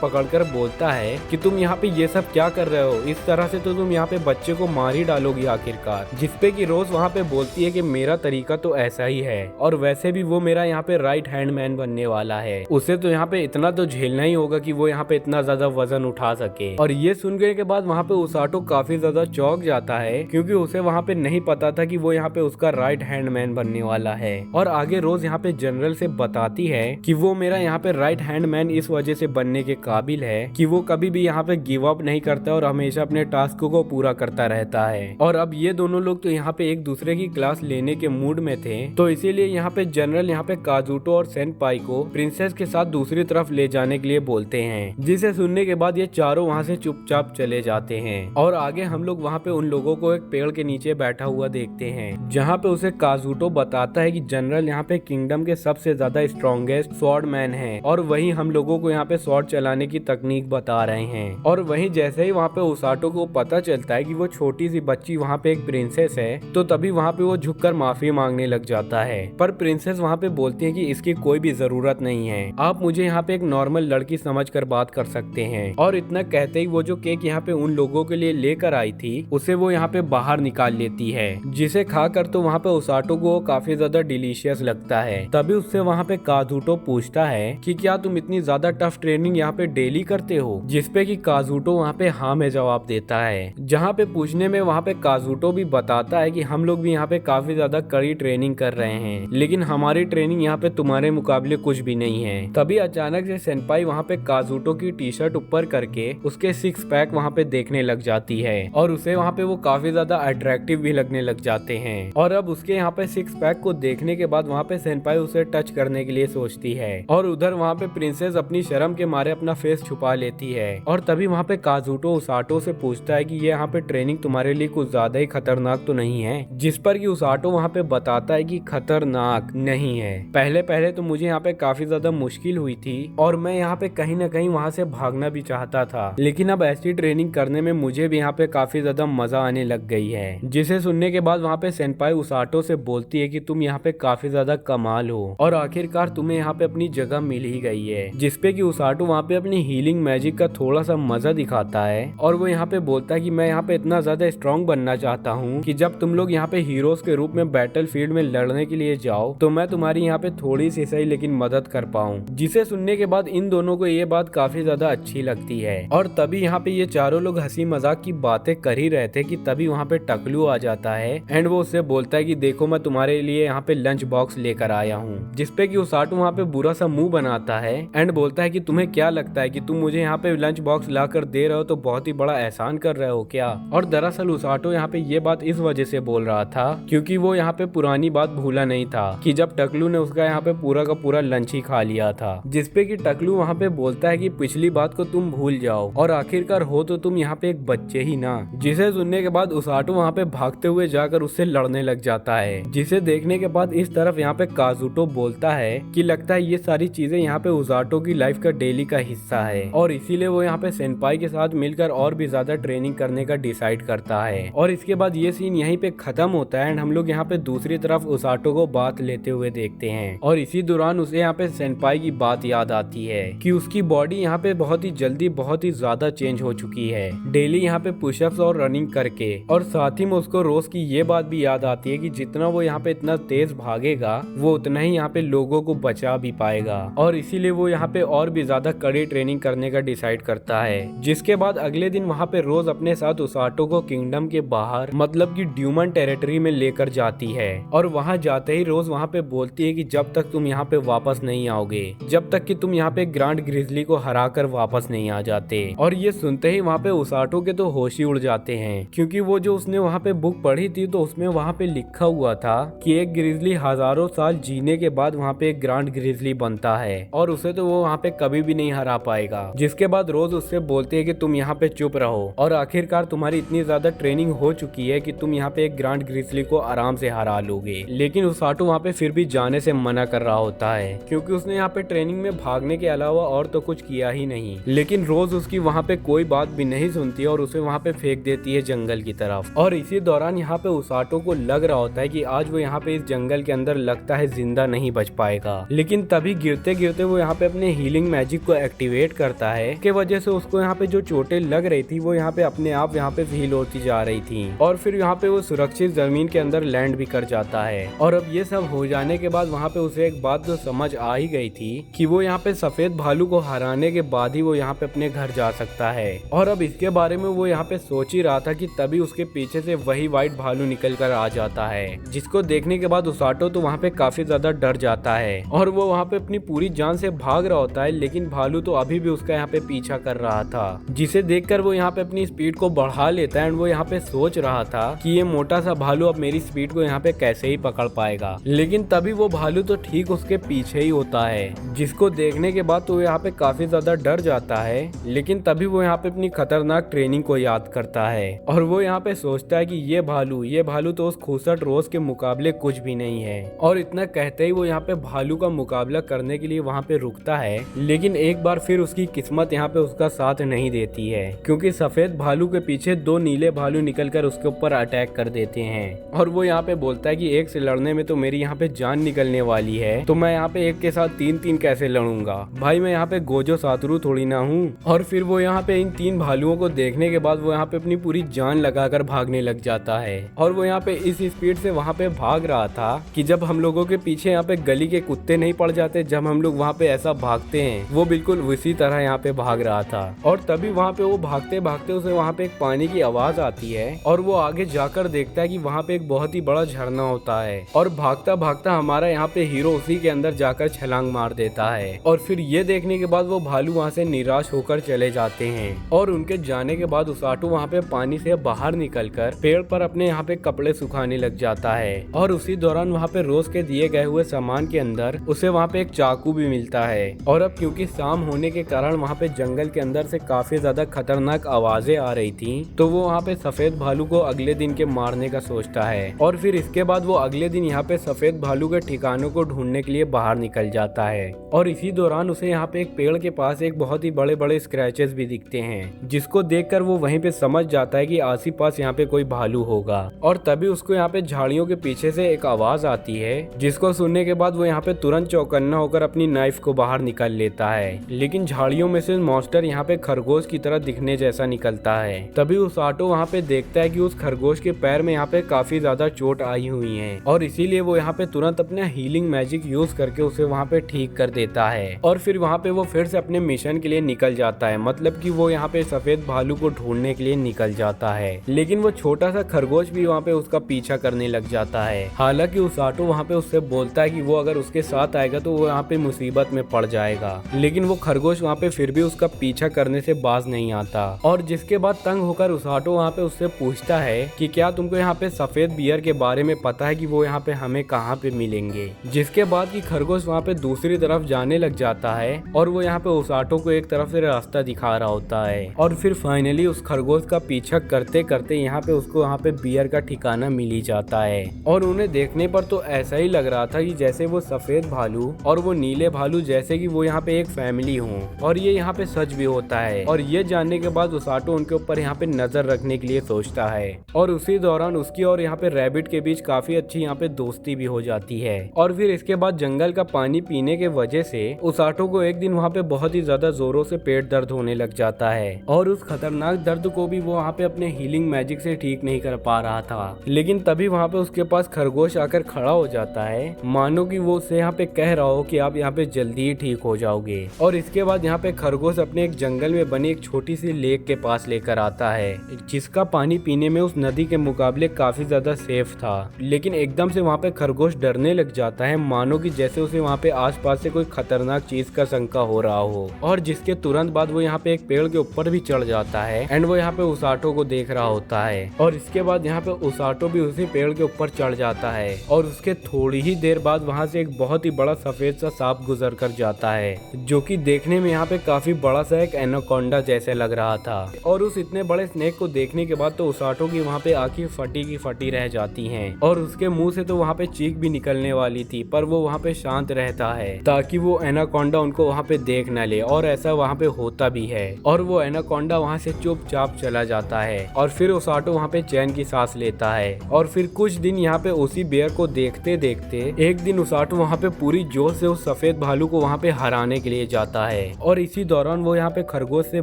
पकड़कर बोलता है कि तुम यहाँ पे ये सब क्या कर रहे हो, इस तरह से तो तुम यहाँ पे बच्चे को मार ही डालोगी आखिरकार। जिसपे कि रोज वहाँ पे बोलती है कि मेरा तरीका तो ऐसा ही है, और वैसे भी वो मेरा यहाँ पे राइट हैंड मैन बनने वाला है, उसे तो यहाँ पे इतना तो झेलना ही होगा कि वो यहाँ पे इतना ज्यादा वजन उठा सके। और ये सुनने के बाद वहाँ पे उसाटो काफी ज्यादा चौंक जाता है, क्योंकि उसे वहाँ पे नहीं पता था कि वो यहाँ पे उसका राइट हैंड मैन बनने वाला है। और आगे रोज यहाँ पे जनरल से बताती है कि वो मेरा यहाँ पे राइट हैंड मैन इस वजह से बनने के काबिल है कि वो कभी भी यहाँ पे गिव अप नहीं करता और हमेशा अपने टास्क को पूरा करता रहता है। और अब ये दोनों लोग तो यहाँ पे एक दूसरे की क्लास लेने के मूड में थे, तो इसीलिए यहाँ पे जनरल यहाँ पे काजुटो और सेनपाई को प्रिंसेस के साथ दूसरी तरफ ले जाने के लिए बोलते हैं, जिसे सुनने के बाद ये चारों वहाँ से चुपचाप चले जाते हैं। और आगे हम लोग वहाँ पे उन लोगों को एक पेड़ के नीचे बैठा हुआ देखते हैं, जहाँ पे उसे काजुटो बताता है कि जनरल यहाँ पे किंगडम के सबसे ज्यादा स्ट्रॉन्गेस्ट स्वॉर्ड मैन है, और वही हम लोगों को यहाँ पे स्वॉर्ड चलाने की तकनीक बता रहे हैं। और वहीं जैसे ही वहाँ पे उसाटो को पता चलता है कि वो छोटी सी बच्ची वहाँ पे एक प्रिंसेस है, तो तभी वहाँ पे वो झुककर माफी मांगने लग जाता है। पर प्रिंसेस वहाँ पे बोलती है कि इसकी कोई भी जरूरत नहीं है, आप मुझे यहाँ पे एक नॉर्मल लड़की समझकर बात कर सकते हैं। और इतना कहते ही वो जो केक यहाँ पे उन लोगों के लिए लेकर आई थी, उसे वो यहाँ पे बाहर निकाल लेती है, जिसे खाकर तो वहाँ पे उसाटो को काफी ज्यादा डिलीशियस लगता है। तभी उससे वहाँ पे काजुटो पूछता है कि क्या तुम इतनी ज्यादा टफ ट्रेनिंग यहाँ पे डेली करते हो, जिसपे कि काजुटो वहाँ पे हाँ में जवाब देता है। जहाँ पे पूछने में वहाँ पे काजुटो भी बताता है कि हम लोग भी यहाँ पे काफी ज्यादा कड़ी ट्रेनिंग कर रहे हैं, लेकिन हमारी ट्रेनिंग यहाँ पे तुम्हारे मुकाबले कुछ भी नहीं है। तभी अचानक से सेनपाई वहाँ पे काजुटो की टी शर्ट ऊपर करके उसके सिक्स पैक वहाँ पे देखने लग जाती है, और उसे वहाँ पे वो काफी ज्यादा अट्रैक्टिव भी लगने लग जाते हैं। और अब उसके यहाँ पे सिक्स पैक को देखने के बाद वहाँ पे सेनपाई उसे टच करने के लिए सोचती है, और उधर वहाँ पे प्रिंसेस अपनी शर्म के मारे अपना फेस छुपा लेती है। और तभी वहाँ पे काजुटो उसाटो से पूछता है कि ये यहाँ पे ट्रेनिंग तुम्हारे लिए कुछ ज्यादा ही खतरनाक तो नहीं है, जिस पर कि उसाटो वहाँ पे बताता है कि खतरनाक नहीं है, पहले पहले तो मुझे यहाँ पे काफी ज्यादा मुश्किल हुई थी, और मैं यहाँ पे कहीं ना कहीं वहाँ से भागना भी चाहता था, लेकिन अब ऐसी ट्रेनिंग करने में मुझे भी यहाँ पे काफी ज्यादा मजा आने लग गई है। जिसे सुनने के बाद वहाँ पे सेनपाई उसाटो से बोलती है कि तुम यहाँ पे काफी ज्यादा कमाल हो, और आखिरकार तुम्हें यहाँ पे अपनी जगह मिल ही गई है। जिसपे कि उसाटो वहाँ पे अपनी हीलिंग मैजिक का थोड़ा सा मजा दिखाता है, और वो यहाँ पे बोलता है कि मैं यहाँ पे इतना ज्यादा स्ट्रॉन्ग बनना चाहता हूँ कि जब तुम लोग यहाँ पे हीरोज के रूप में बैटल फील्ड में लड़ने के लिए जाओ तो मैं तुम्हारी यहाँ पे थोड़ी सी सही लेकिन मदद कर पाऊँ। जिसे सुनने के बाद इन दोनों को ये बात काफी ज्यादा अच्छी लगती है। और तभी यहाँ पे ये चारों लोग हंसी मजाक की बातें कर ही रहे थे कि तभी वहाँ पे टकलू आ जाता है, एंड वो उससे बोलता है कि देखो मैं तुम्हारे लिए यहाँ पे लंच बॉक्स लेकर आया हूँ। जिसपे कि उसाटो वहाँ पे बुरा सा मुंह बनाता है एंड बोलता है कि तुम्हें क्या लगता है कि तुम मुझे यहाँ पे लंच बॉक्स ला कर दे रहे हो तो बहुत ही बड़ा एहसान कर रहे हो क्या। और दरअसल उसाटो यहाँ पे ये बात इस वजह से बोल रहा था क्योंकि वो यहाँ पे पुरानी बात भूला नहीं था कि जब टकलू ने उसका यहाँ पे पूरा का पूरा लंच ही खा लिया था। जिसपे कि टकलू वहाँ पे बोलता है कि पिछली बात को तुम भूल जाओ और आखिरकार हो तो तुम यहाँ पे एक बच्चे ही ना। जिसे सुनने के बाद उसाटो वहाँ पे भागते हुए जाकर उससे लड़ने लग जाता है। जिसे देखने के बाद इस तरफ यहाँ पे काजुटो बोलता है कि लगता है ये सारी चीजें यहाँ पे उसाटो की लाइफ का डेली का हिस्सा है और इसीलिए वो यहाँ पे सेनपाई के साथ मिलकर और भी ज्यादा ट्रेनिंग करने का डिसाइड करता है। और इसके बाद ये सीन यहीं पे खत्म होता है एंड हम लोग यहाँ पे दूसरी तरफ उसाटो को बात लेते हुए देखते हैं। और इसी दौरान उसे यहाँ पे सेनपाई की बात याद आती है कि उसकी बॉडी यहाँ पे बहुत ही जल्दी बहुत ही ज्यादा चेंज हो चुकी है डेली यहाँ पे पुशअप्स और रनिंग करके। और साथ ही में उसको रोज की ये बात भी याद आती है कि जितना वो यहाँ पे इतना तेज भागेगा वो उतना ही यहाँ पे लोगों को बचा भी पाएगा। और इसीलिए वो यहाँ पे और भी ज्यादा कड़ी ट्रेनिंग करने का डिसाइड करता है। जिसके बाद अगले दिन वहाँ पे रोज अपने साथ उसाटो को किंगडम के बाहर मतलब कि ड्यूमन टेरिटरी में लेकर जाती है। और वहाँ जाते ही रोज वहाँ पे बोलती है कि जब तक तुम यहाँ पे वापस नहीं आओगे, जब तक कि तुम यहाँ पे ग्रांड ग्रिजली को हरा कर वापस नहीं आ जाते। और ये सुनते ही वहाँ पे उसाटो के तो होश ही उड़ जाते हैं क्योंकि वो जो उसने वहाँ पे बुक पढ़ी थी तो उसमें वहाँ पे लिखा हुआ था कि एक ग्रिजली हजारों साल जीने के बाद वहाँ पे एक ग्रांड ग्रिजली बनता है और उसे तो वो वहाँ पे कभी भी नहीं हरा पाएगा। जिसके बाद रोज उससे बोलते हैं कि तुम यहाँ पे चुप रहो और आखिरकार तुम्हारी इतनी ज्यादा ट्रेनिंग हो चुकी है कि तुम यहाँ पे एक ग्रांड ग्रिजली को आराम से हरा लोगे। लेकिन उसाटो वहाँ पे फिर भी जाने से मना कर रहा होता है क्योंकि उसने यहाँ पे ट्रेनिंग में भाग भागने के अलावा और तो कुछ किया ही नहीं। लेकिन रोज उसकी वहाँ पे कोई बात भी नहीं सुनती और उसे वहाँ पे फेंक देती है जंगल की तरफ। और इसी दौरान यहाँ पे उसाटो को लग रहा होता है कि आज वो यहाँ पे इस जंगल के अंदर लगता है जिंदा नहीं बच पाएगा। लेकिन तभी गिरते गिरते वो यहाँ पे अपने हीलिंग मैजिक को एक्टिवेट करता है, के वजह से उसको यहाँ पे जो चोटें लग रही थी वो यहाँ पे अपने आप यहाँ पे हील होती जा रही थी। और फिर यहाँ पे वो सुरक्षित जमीन के अंदर लैंड भी कर जाता है। और अब ये सब हो जाने के बाद वहाँ पे उसे एक बात तो समझ आ ही गई थी कि वो यहाँ पे सफेद भालू को हराने के बाद ही वो यहाँ पे अपने घर जा सकता है। और अब इसके बारे में वो यहाँ पे सोच ही रहा था कि तभी उसके पीछे से वही व्हाइट भालू निकल कर आ जाता है, जिसको देखने के बाद उसाटो तो वहाँ पे काफी ज्यादा डर जाता है और वो वहाँ पे अपनी पूरी जान से भाग रहा होता है। लेकिन भालू तो अभी भी उसका यहाँ पे पीछा कर रहा था, जिसे देखकर वो यहाँ पे अपनी स्पीड को बढ़ा लेता है। एंड वो यहाँ पे सोच रहा था कि ये मोटा सा भालू अब मेरी स्पीड को यहाँ पे कैसे ही पकड़ पाएगा। लेकिन तभी वो भालू तो ठीक उसके पीछे ही होता है, जिसको देखने के बाद तो यहाँ पे काफी ज्यादा डर जाता है। लेकिन तभी वो यहाँ पे अपनी खतरनाक ट्रेनिंग को याद करता है और वो यहाँ पे सोचता है कि ये भालू तो उस खूसट रोज के मुकाबले कुछ भी नहीं है। और इतना कहते ही वो यहाँ पे भालू का मुकाबला करने के लिए वहाँ पे रुकता है। लेकिन एक बार फिर उसकी किस्मत यहाँ पे उसका साथ नहीं देती है, क्योंकि सफेद भालू के पीछे दो नीले भालू निकलकर उसके ऊपर अटैक कर देते हैं। और वो यहाँ पे बोलता है कि एक से लड़ने में तो मेरी यहाँ पे जान निकलने वाली है, तो मैं यहाँ पे एक के साथ तीन कैसे लड़ूंगा भाई, मैं यहाँ पे गोजो सातरू थोड़ी ना हूँ। और फिर वो यहाँ पे इन तीन भालुओं को देखने के बाद वो यहाँ पे अपनी पूरी जान लगाकर भागने लग जाता है। और वो यहाँ पे इस स्पीड से वहाँ पे भाग रहा था कि जब हम लोगों के पीछे यहाँ पे गली के कुत्ते नहीं पड़ जाते, जब हम लोग वहाँ पे ऐसा भागते हैं, वो बिल्कुल उसी तरह यहाँ पे भाग रहा था। और तभी वहाँ पे वो भागते भागते उसे वहाँ पे एक पानी की आवाज आती है और वो आगे जाकर देखता है कि वहाँ पे एक बहुत ही बड़ा झरना होता है। और भागता भागता हमारा यहाँ पे हीरो उसी के अंदर जाकर छलांग मार देता है। और फिर ये देखने के बाद वो भालू वहाँ से निराश होकर चले जाते हैं। और उनके जाने के बाद उसाटू वहाँ पे पानी से बाहर निकलकर पेड़ पर अपने यहाँ पे कपड़े सुखाने लग जाता है। और उसी दौरान वहाँ पे रोज के दिए गए हुए सामान के अंदर उसे वहाँ पे एक चाकू भी मिलता है। और अब क्योंकि शाम होने के कारण वहाँ पे जंगल के अंदर से काफी ज्यादा खतरनाक आवाजें आ रही थी, तो वो वहाँ पे सफेद भालू को अगले दिन के मारने का सोचता है। और फिर इसके बाद वो अगले दिन यहाँ पे सफेद भालू के ठिकानों को ढूंढने के लिए बाहर निकल जाता है। और इसी दौरान उसे यहाँ पे एक पेड़ के पास एक बहुत ही बड़े बड़े स्क्रैचेस भी दिखते हैं, जिसको देखकर वो वहीं पे समझ जाता है कि आस पास यहाँ पे कोई भालू होगा। और तभी उसको यहाँ पे झाड़ियों के पीछे से एक आवाज आती है, जिसको सुनने के बाद वो यहाँ पे तुरंत चौकन्ना होकर अपनी नाइफ को बाहर निकाल लेता है। लेकिन झाड़ियों में से मॉन्स्टर यहाँ पे खरगोश की तरह दिखने जैसा निकलता है। तभी उसाटो वहाँ पे देखता है कि उस खरगोश के पैर में यहाँ पे काफी ज्यादा चोट आई हुई है और इसीलिए वो यहाँ पे तुरंत अपना हीलिंग मैजिक यूज करके उसे वहाँ पे ठीक कर देता है। और फिर वहाँ पे वो फिर से अपने मिशन के लिए निकल जाता है, मतलब कि वो यहाँ पे सफेद भालू को ढूंढने के लिए निकल जाता है। लेकिन वो छोटा सा खरगोश भी वहाँ पे उसका पीछा करने लग जाता है। हालांकि उसाटो वहाँ पे उससे बोलता है कि वो अगर उसके साथ आएगा तो वो यहाँ पे मुसीबत में पड़ जाएगा, लेकिन वो खरगोश वहाँ पे फिर भी उसका पीछा करने से बाज नहीं आता। और जिसके बाद तंग होकर उसाटो वहाँ पे उससे पूछता है कि क्या तुमको यहाँ पे सफेद बियर के बारे में पता है कि वो यहाँ पे हमें कहाँ पे मिलेंगे। जिसके बाद की खरगोश वहाँ पे दूसरी तरफ जाने लग जाता है और वो यहाँ पे उसाटो को एक तरफ से रास्ता दिखा रहा होता है। और फिर फाइनली उस खरगोश का पीछा करते करते यहाँ पे उसको यहाँ पे बियर का ठिकाना मिल ही जाता है। और उन्हें देखने पर तो ऐसा ही लग रहा था कि जैसे वो सफेद भालू और वो नीले भालू जैसे कि वो यहाँ पे एक फैमिली हो। और ये यहाँ पे सच भी होता है। और ये जानने के बाद उसाटो उनके ऊपर यहाँ पे नजर रखने के लिए सोचता है। और उसी दौरान उसकी और यहाँ पे रैबिट के बीच काफी अच्छी यहाँ पे दोस्ती भी हो जाती है। और फिर इसके बाद जंगल का पानी पीने के वजह से उसाटो को एक दिन वहाँ पे बहुत ही ज्यादा जोरों से पेट दर्द होने लग जाता है। और उस खतरनाक दर्द को भी वो वहाँ पे अपने हीलिंग मैजिक से ठीक नहीं कर पा रहा था। लेकिन तभी वहाँ पे उसके पास खरगोश आकर खड़ा हो जाता है, मानो कि वो उससे यहाँ पे कह रहा हो कि आप यहाँ पे जल्दी ही ठीक हो जाओगे। और इसके बाद यहाँ पे खरगोश अपने एक जंगल में बनी एक छोटी सी लेक के पास लेकर आता है, जिसका पानी पीने में उस नदी के मुकाबले काफी ज्यादा सेफ था। लेकिन एकदम से वहाँ पे खरगोश डरने लग जाता है, मानो कि जैसे उसे वहाँ पे आसपास से कोई खतरनाक चीज का शंका हो रहा हो। और जिसके तुरंत बाद वो यहाँ पे एक पेड़ के ऊपर भी चढ़ जाता है एंड वो यहाँ पे उसाटो को देख रहा होता है। और इसके बाद यहाँ पे उसाटो भी उसी पेड़ के ऊपर चढ़ जाता है। और उसके थोड़ी ही देर बाद वहाँ से एक बहुत ही बड़ा सफेद सा सांप गुजर कर जाता है, जो कि देखने में यहाँ पे काफी बड़ा सा एक एनाकोंडा जैसे लग रहा था। और उस इतने बड़े स्नेक को देखने के बाद तो उसाटो की वहाँ पे आंखें फटी की फटी रह जाती हैं। और उसके मुंह से तो वहाँ पे चीख भी निकलने वाली थी, पर वो वहाँ पे शांत रहता है ताकि वो एनाकोंडा उनको वहाँ पे देख न ले, और ऐसा वहाँ पे होता भी है। और वो एनाकोंडा वहाँ से चुपचाप चला जाता है और फिर ओसाटो वहाँ पे चैन की सांस लेता है। और फिर कुछ दिन यहाँ पे उसी बेयर को देखते देखते एक दिन ओसाटो वहाँ पे पूरी जोश से उस सफेद भालू को वहाँ पे हराने के लिए जाता है। और इसी दौरान वो यहाँ पे खरगोश से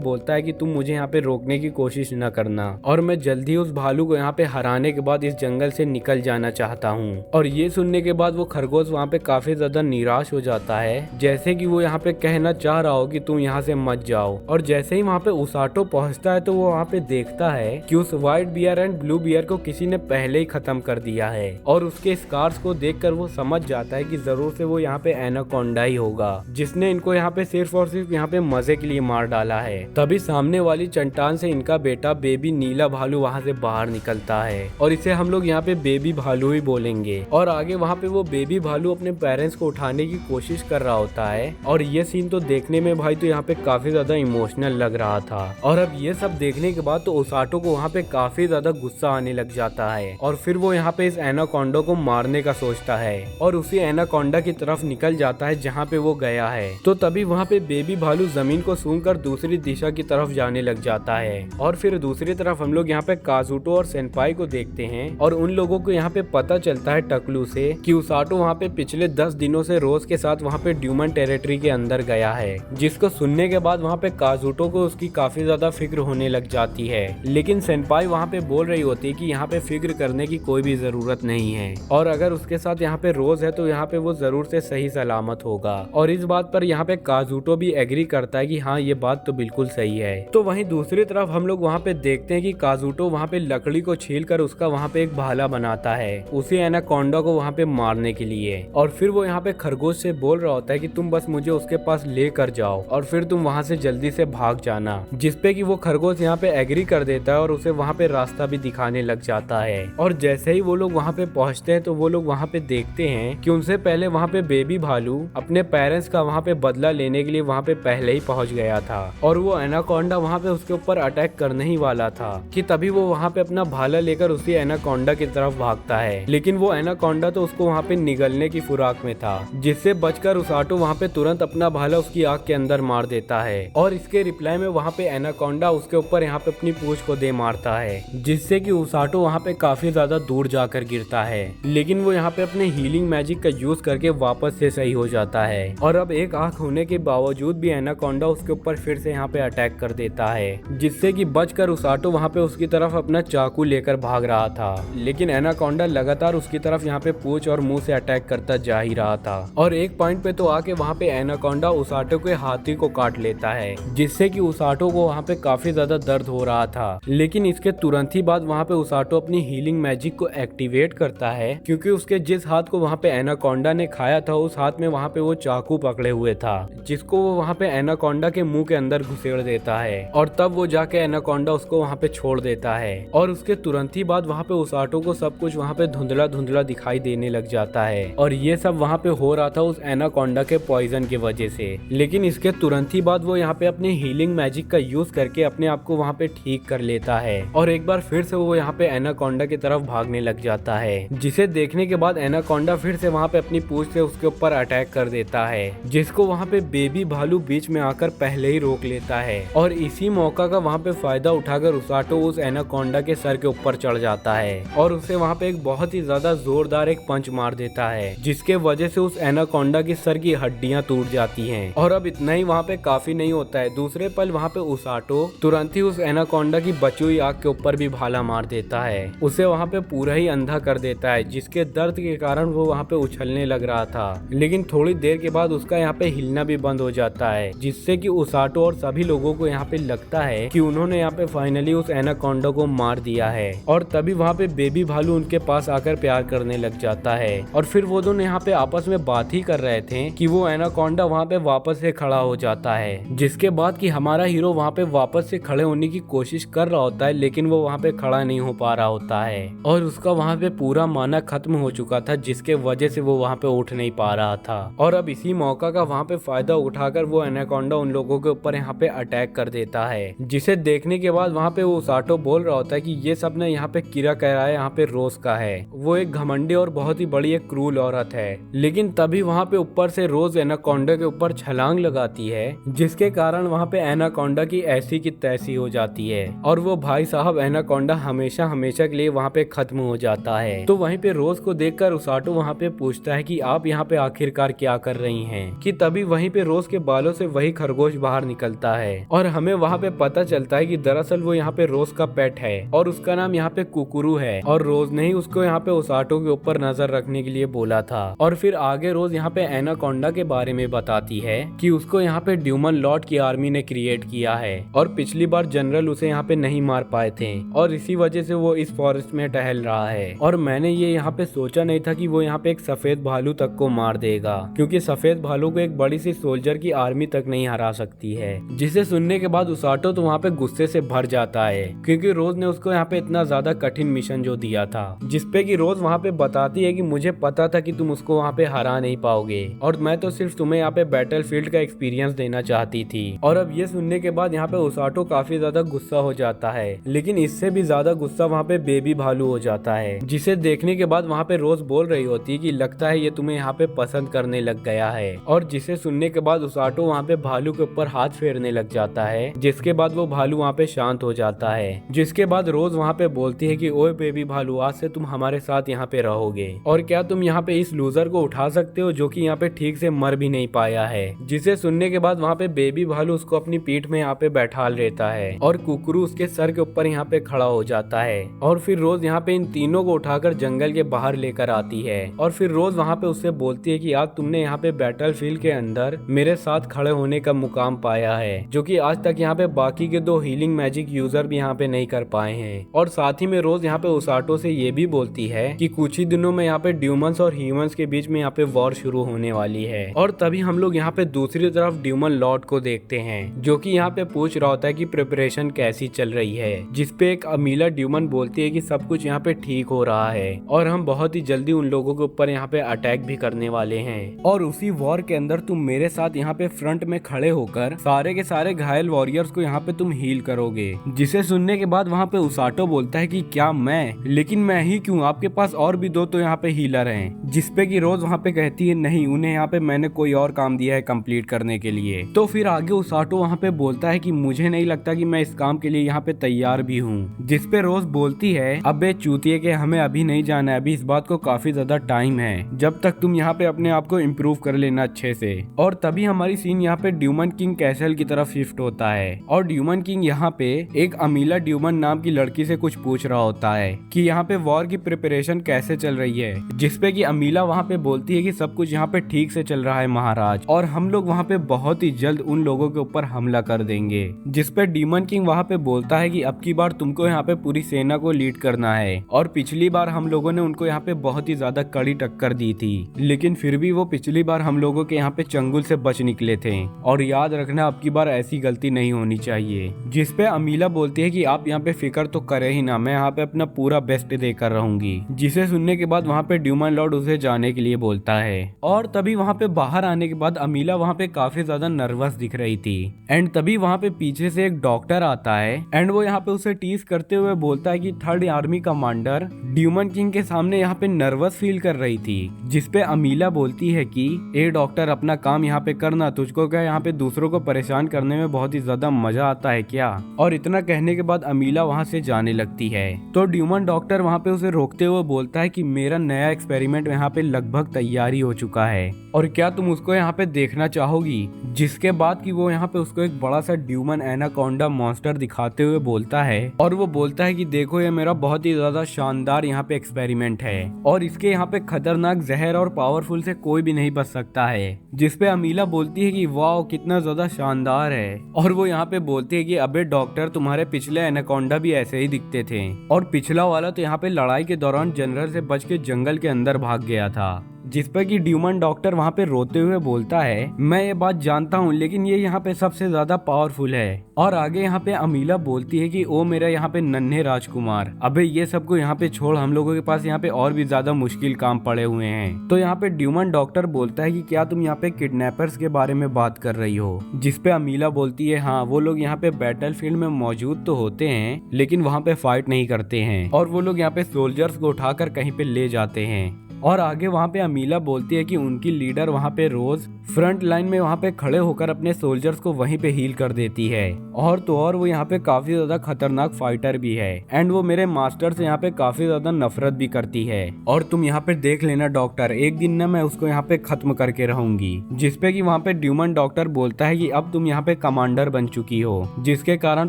बोलता है कि तुम मुझे यहाँ पे रोकने की कोशिश न करना, और मैं जल्दी उस भालू को यहाँ पे हराने के बाद इस जंगल से निकल जाना चाहता हूँ। और ये सुनने के बाद वो खरगोश वहाँ पे काफी ज्यादा निराश हो जाता है, जैसे कि वो यहाँ पे कहना चाह रहा हो कि तुम यहाँ से मत जाओ। और जैसे ही वहाँ पे ओसाटो पहुँचता है तो वो वहाँ पे देखता है कि उस white bear and blue bear को किसी ने पहले ही खत्म कर दिया है। और उसके स्कार्स को देखकर वो समझ जाता है कि जरूर से वो यहाँ पे एनाकोंडा ही होगा, जिसने इनको यहाँ पे सिर्फ और सिर्फ यहाँ पे मजे के लिए मार डाला है। तभी सामने वाली चट्टान से इनका बेटा बेबी नीला भालू वहाँ से बाहर निकलता है, और इसे हम लोग यहाँ पे बेबी भालू ही बोलेंगे। और आगे वहाँ पे वो बेबी भालू अपने पेरेंट्स को उठाने की कोशिश कर रहा होता है। और ये सीन तो देखने में भाई तो यहाँ पे काफी ज्यादा इमोशनल लग रहा था। और अब ये सब देखने के बाद तो ओसाटो को वहाँ पे काफी ज्यादा गुस्सा आने लग जाता है, और फिर वो यहाँ पे इस एनाकोंडा को मारने का सोचता है और उसी एनाकोंडा की तरफ निकल जाता है जहाँ पे वो गया है। तो तभी वहाँ पे बेबी भालू जमीन को सूंघकर दूसरी दिशा की तरफ जाने लग जाता है। और फिर दूसरी तरफ हम लोग यहाँ पे काजुटो और सेनपाई को देखते हैं, और उन लोगों को यहाँ पे पता चलता है टकलू से कि ओसाटो वहाँ पे पिछले 10 दिनों से रोज के साथ वहाँ पे ड्यूमन टेरिटरी के अंदर गया है, जिसको सुनने के बाद वहाँ पे काजुटो को उसकी काफी ज्यादा फिक्र होने लग जाती है। लेकिन सेनपाई वहाँ पे बोल रही होती है कि यहाँ पे फिक्र करने की कोई भी जरूरत नहीं है, और अगर उसके साथ यहाँ पे रोज है तो यहाँ पे वो जरूर से सही सलामत होगा। और इस बात पर यहाँ पे काजुटो भी एग्री करता है कि हाँ ये बात तो बिल्कुल सही है। तो वहीं दूसरी तरफ हम लोग वहाँ पे देखते हैं कि काजुटो वहाँ पे लकड़ी को छील कर उसका वहाँ पे एक भाला बनाता है उसी एनाकोंडा को वहाँ पे मारने के लिए। और फिर वो यहाँ पे खरगोश से बोल रहा होता है कि तुम बस मुझे उसके पास लेकर जाओ और फिर तुम वहाँ से जल्दी से भाग जाना, जिसपे कि वो खरगोश यहाँ पे एग्री कर देता है और उसे वहाँ पे रास्ता भी दिखाने लग जाता है। और जैसे ही वो लोग वहाँ पे पहुँचते हैं तो वो लोग वहाँ पे देखते हैं कि उनसे पहले वहाँ पे बेबी भालू अपने पेरेंट्स का वहाँ पे बदला लेने के लिए वहाँ पे पहले ही पहुँच गया था, और वो एनाकोंडा वहाँ पे उसके ऊपर अटैक करने ही वाला था कि तभी वो वहाँ पे अपना भाला लेकर उसी एनाकोंडा की तरफ भागता है। लेकिन वो एनाकोंडा तो उसको वहाँ पे निगलने की फिराक में था, जिससे बचकर ओसाटो वहाँ पे तुरंत अपना भाला उसकी आँख के अंदर मार देता है। और इसके रिप्लाई में वहाँ पे एनाकोंडा उसके ऊपर यहाँ पे अपनी पूंछ को दे मारता है, जिससे कि ओसाटो वहाँ पे काफी ज्यादा दूर जाकर गिरता है। लेकिन वो यहाँ पे अपने हीलिंग मैजिक का यूज करके वापस से सही हो जाता है, और अब एक आंख होने के बावजूद भी एनाकोंडा उसके ऊपर फिर से यहाँ पे अटैक कर देता है, जिससे कि बचकर ओसाटो वहाँ पे उसकी तरफ अपना चाकू लेकर भाग रहा था। लेकिन एनाकोंडा लगातार उसकी तरफ यहाँ पे पूंछ और मुंह से अटैक करता जा ही रहा था, और एक पॉइंट पे तो आके वहाँ पे एनाकोंडा ओसाटो के हाथी को काट लेता है, जिससे कि ओसाटो को वहाँ पे काफी ज्यादा दर्द हो रहा था। लेकिन इसके तुरंत ही बाद वहाँ पे ओसाटो अपनी हीलिंग मैजिक को एक्टिवेट करता है, क्योंकि उसके जिस हाथ को वहाँ पे एनाकोंडा ने खाया था उस हाथ में वहाँ पे वो चाकू पकड़े हुए था, जिसको वो वहाँ पे एनाकोंडा के मुंह के अंदर घुसेड़ देता है। और तब वो जाके एनाकोंडा उसको वहाँ पे छोड़ देता है, और उसके तुरंत ही बाद वहाँ पे ओसाटो को सब कुछ वहाँ पे धुंधला धुंधला दिखाई देने लग जाता है। और ये सब वहाँ पे हो रहा था उस एनाकोंडा के पॉइजन की वजह से। लेकिन इसके तुरंत ही बाद वो यहाँ पे अपने हीलिंग मैजिक का यूज करके अपने आप को वहाँ पे ठीक कर लेता है, और एक बार फिर से वो यहाँ पे एनाकोंडा की तरफ भागने लग जाता है, जिसे देखने के बाद एनाकोंडा फिर से वहाँ पे अपनी पूंछ से उसके ऊपर अटैक कर देता है, जिसको वहाँ पे बेबी भालू बीच में आकर पहले ही रोक लेता है। और इसी मौका का वहाँ पे फायदा उठाकर ओसाटो उस एनाकोंडा के सर के ऊपर चढ़ जाता है और उसे वहाँ पे एक बहुत ही ज्यादा जोरदार एक पंच मार देता है, जिसके वजह से उस एनाकोंडा की सर की हड्डियां टूट जाती हैं। और अब इतना ही वहाँ पे काफी नहीं होता है, दूसरे पल वहाँ पे ओसाटो तुरंत ही उस एनाकोंडा की बची हुई आँख के ऊपर भी भाला मार देता है, उसे वहाँ पे पूरा ही अंधा कर देता है, जिसके दर्द के कारण वो वहाँ पे उछलने लग रहा था। लेकिन थोड़ी देर के बाद उसका यहाँ पे हिलना भी बंद हो जाता है, जिससे कि ओसाटो और सभी लोगों को यहाँ पे लगता है कि उन्होंने यहाँ पे फाइनली उस एनाकोंडा को मार दिया है। और तभी वहाँ पे बेबी भालू उनके पास आकर प्यार करने लग जाता है, और फिर वो दोनों यहाँ पे आपस में बात ही कर रहे थे कि वो एनाकोंडा वहाँ पे वापस से खड़ा हो जाता है, जिसके बाद कि हमारा हीरो वहाँ पे वापस से खड़े होने की कोशिश कर रहा होता है, लेकिन वो वहाँ पे खड़ा नहीं हो पा रहा होता है, और उसका वहाँ पे पूरा माना खत्म हो चुका था, जिसके वजह से वो वहाँ पे उठ नहीं पा रहा था। और अब इसी मौका का वहाँ पे फायदा उठाकर वो एनाकोंडा उन लोगों के ऊपर यहाँ पे अटैक कर देता है, जिसे देखने के बाद वहाँ पे वो ओसाटो बोल रहा होता है कि ये सब ने यहाँ पे किरा कह रहा है यहाँ पे रोज का है, वो एक घमंडी और बहुत ही बड़ी एक क्रूर औरत है। लेकिन तभी वहाँ पे ऊपर से रोज एनाकोंडा के ऊपर छलांग लगाती है, जिसके कारण वहाँ पे एनाकोंडा की ऐसी की तैसी हो जाती है और वो भाई साहब एनाकोंडा हमेशा हमेशा के लिए वहाँ पे खत्म हो जाता है। तो वहीं पे रोज को देखकर उसाटो वहाँ पे पूछता है कि आप यहाँ पे आखिरकार क्या कर रही हैं, कि तभी वहीं पे रोज के बालों से वही खरगोश बाहर निकलता है और हमें वहाँ पे पता चलता है कि दरअसल वो यहाँ पे रोज का पेट है और उसका नाम यहाँ पे कुकुरू है और रोज ने ही उसको यहाँ पे उसाटो के ऊपर नजर रखने के लिए बोला था। और फिर आगे रोज यहाँ पे एनाकोंडा के बारे में बताती है कि उसको यहाँ पे ड्यूमन लॉर्ड की आर्मी ने क्रिएट किया है और पिछली बार जनरल उसे यहाँ पे नहीं मार पाए थे और इसी वजह से वो इस फॉरेस्ट में टहल रहा है। और मैंने ये यहाँ पे सोचा नहीं था कि वो यहाँ पे एक सफेद भालू तक को मार देगा, क्योंकि सफेद भालू को एक बड़ी सी सोल्जर की आर्मी तक नहीं हरा सकती है। जिसे सुनने के बाद उसाटो तो वहाँ पे गुस्से से भर जाता है, क्योंकि रोज ने उसको यहाँ पे इतना ज्यादा कठिन मिशन जो दिया था, जिसपे कि रोज वहाँ पे बताती है कि मुझे पता था कि तुम उसको वहाँ पे हरा नहीं पाओगे और मैं तो सिर्फ तुम्हें यहाँ पे बैटलफील्ड का एक्सपीरियंस देना चाहती थी। और अब ये सुनने के बाद यहाँ पे उसाटो काफी ज्यादा गुस्सा हो जाता है, लेकिन इससे भी ज्यादा गुस्सा वहाँ पे बेबी भालू हो जाता है, जिसे देखने के बाद वहाँ पे रोज बोल रही होती है कि लगता है ये तुम्हें यहाँ पे पसंद करने लग गया है। और जिसे सुनने के बाद उसाटो वहाँ पे भालू के ऊपर हाथ फेरने लग जाता है, जिसके बाद वो भालू वहाँ पे शांत हो जाता है। जिसके बाद रोज वहाँ पे बोलती है कि ओए बेबी भालू, आज से तुम हमारे साथ यहाँ पे रहोगे और क्या तुम यहाँ पे इस लूजर को उठा सकते हो जो कि यहाँ पे ठीक से मर भी नहीं पाया है। जिसे सुनने के बाद वहाँ पे बेबी भालू उसको अपनी पीठ में यहाँ पे बैठा लेता है और कुकरू उसके सर के ऊपर यहाँ पे खड़ा हो जाता है। और फिर रोज यहाँ पे इन तीनों को उठाकर जंगल के बाहर लेकर आती है और फिर रोज वहाँ पे उससे बोलती है कि आज तुमने यहाँ पे बैटलफील्ड के अंदर मेरे साथ खड़े होने का मुकाम पाया है, जो कि आज तक यहाँ पे बाकी के 2 हीलिंग मैजिक यूजर भी यहाँ पे नहीं कर पाए हैं। और साथ ही में रोज यहाँ पे उसाटो से ये भी बोलती है कि कुछ ही दिनों में यहाँ पे ड्यूमन्स और ह्यूमंस के बीच में यहाँ पे वॉर शुरू होने वाली है। और तभी हम लोग यहाँ पे दूसरी तरफ ड्यूमन लॉर्ड को देखते हैं, जो कि यहाँ पे पूछ रहा होता है कि प्रिपरेशन कैसी चल रही है, जिसपे एक अमीला ड्यूमन बोलती है कि सब कुछ यहाँ पे ठीक हो रहा है और हम बहुत ही जल्दी उन लोगों के ऊपर यहाँ पे अटैक भी करने वाले हैं और उसी वॉर के अंदर तुम मेरे साथ यहाँ पे फ्रंट में खड़े होकर सारे के सारे घायल वॉरियर्स को यहाँ पे तुम हील करोगे। जिसे सुनने के बाद वहाँ पे उसाटो बोलता है कि क्या मैं, लेकिन मैं ही क्यों, आपके पास और भी 2 तो यहाँ पे हीलर हैं। जिसपे कि रोज वहाँ पे कहती है नहीं, उन्हें यहाँ पे मैंने कोई और काम दिया है कंप्लीट करने के लिए। तो फिर आगे उसाटो वहाँ पे बोलता है कि मुझे नहीं लगता कि मैं इस काम के लिए यहाँ पे तैयार भी हूँ। जिसपे रोज बोलती है अबे चूतिए के हमें अभी नहीं जाना है, अभी इस बात को काफी ज्यादा टाइम है, जब तक तुम यहाँ पे अपने आप को इम्प्रूव कर लेना अच्छे से। और तभी हमारी सीन यहाँ पे ड्यूमन किंग कैसल की तरफ शिफ्ट होता है और ड्यूमन किंग यहाँ पे एक अमीला ड्यूमन नाम की लड़की से कुछ पूछ रहा होता है कि यहाँ पे वॉर की प्रिपरेशन कैसे चल रही है। जिसपे कि अमीला वहाँ पे बोलती है कि सब कुछ यहाँ पे ठीक से चल रहा है महाराज, और हम लोग वहाँ पे बहुत ही जल्द उन लोगों के ऊपर हमला कर देंगे। जिसपे ड्यूमन किंग वहाँ पे बोलता है कि अब की बार तुमको यहाँ पे पूरी सेना को लीड करना है और पिछली बार हम लोगों ने उनको यहाँ पे बहुत ही ज्यादा कड़ी टक्कर दी थी, लेकिन फिर भी वो पिछली बार हम लोगों के यहाँ पे चंगुल से बच निकले थे और याद रखना अब की बार ऐसी गलती नहीं होनी चाहिए। जिसपे अमीला बोलती है कि आप यहाँ पे फिक्र तो करे ही ना, मैं यहाँ पे अपना पूरा बेस्ट देकर रहूंगी। जिसे सुनने के बाद वहाँ पे ड्यूमन लॉर्ड उसे जाने के लिए बोलता है और तभी वहाँ पे बाहर आने के बाद अमीला वहाँ पे काफी ज्यादा नर्वस दिख रही थी। एंड तभी वहाँ पे पीछे से एक डॉक्टर आता है एंड वो यहाँ पे उसे टीज करते हुए बोलता है कि 3rd आर्मी कमांडर ड्यूमन किंग के सामने यहाँ पे नर्वस फील कर रही थी। जिसपे अमीला बोलती है कि ए डॉक्टर, अपना काम यहाँ पे करना, तुझको क्या यहाँ पे दूसरों को परेशान करने में बहुत ही ज्यादा मजा आता है क्या। और इतना कहने के बाद अमीला वहाँ से जाने लगती है तो ड्यूमन डॉक्टर वहाँ पे उसे रोकते हुए बोलता है कि मेरा नया एक्सपेरिमेंट यहाँ पे लगभग तैयारी हो चुका है और क्या तुम उसको यहाँ पे देखना चाहोगी। जिसके बाद कि वो यहाँ पे उसको एक बड़ा सा ड्यूमन एनाकोंडा मॉन्स्टर दिखाते हुए बोलता है और वो बोलता है कि देखो ये मेरा बहुत ही ज्यादा शानदार यहाँ पे एक्सपेरिमेंट है और इसके यहाँ पे खतरनाक जहर और पावरफुल से कोई भी नहीं बच सकता है। जिसपे अमीला बोलती है कि वाह कितना ज्यादा शानदार है और वो यहाँ पे बोलती है कि अबे डॉक्टर, तुम्हारे पिछले एनाकोंडा भी ऐसे ही दिखते थे और पिछला वाला तो यहाँ पे लड़ाई के दौरान जनरल से बच के जंगल के अंदर भाग गया था। जिस पर कि ड्यूमन डॉक्टर वहाँ पे रोते हुए बोलता है मैं ये बात जानता हूँ, लेकिन ये यहाँ पे सबसे ज्यादा पावरफुल है। और आगे यहाँ पे अमीला बोलती है कि ओ मेरा यहाँ पे नन्हे राजकुमार, अबे ये सबको यहाँ पे छोड़, हम लोगों के पास यहाँ पे और भी ज्यादा मुश्किल काम पड़े हुए हैं। तो यहाँ पे ड्यूमन डॉक्टर बोलता है कि क्या तुम यहाँ पे किडनैपर्स के बारे में बात कर रही हो। जिसपे अमीला बोलती है हाँ, वो लोग यहाँ पे बैटलफील्ड में मौजूद तो होते हैं लेकिन वहाँ पे फाइट नहीं करते हैं और वो लोग यहाँ पे सोल्जर्स को उठाकर कहीं पे ले जाते हैं। और आगे वहाँ पे अमीला बोलती है कि उनकी लीडर वहाँ पे रोज फ्रंट लाइन में वहाँ पे खड़े होकर अपने सोल्जर्स को वहीं पे हील कर देती है। और तो और वो यहाँ पे काफी ज्यादा खतरनाक फाइटर भी है एंड वो मेरे मास्टर से यहाँ पे काफी ज्यादा नफरत भी करती है। और तुम यहाँ पे देख लेना डॉक्टर, एक दिन ना मैं उसको यहाँ पे खत्म करके रहूंगी। जिसपे कि वहाँ पे ड्यूमन डॉक्टर बोलता है कि अब तुम यहाँ पे कमांडर बन चुकी हो, जिसके कारण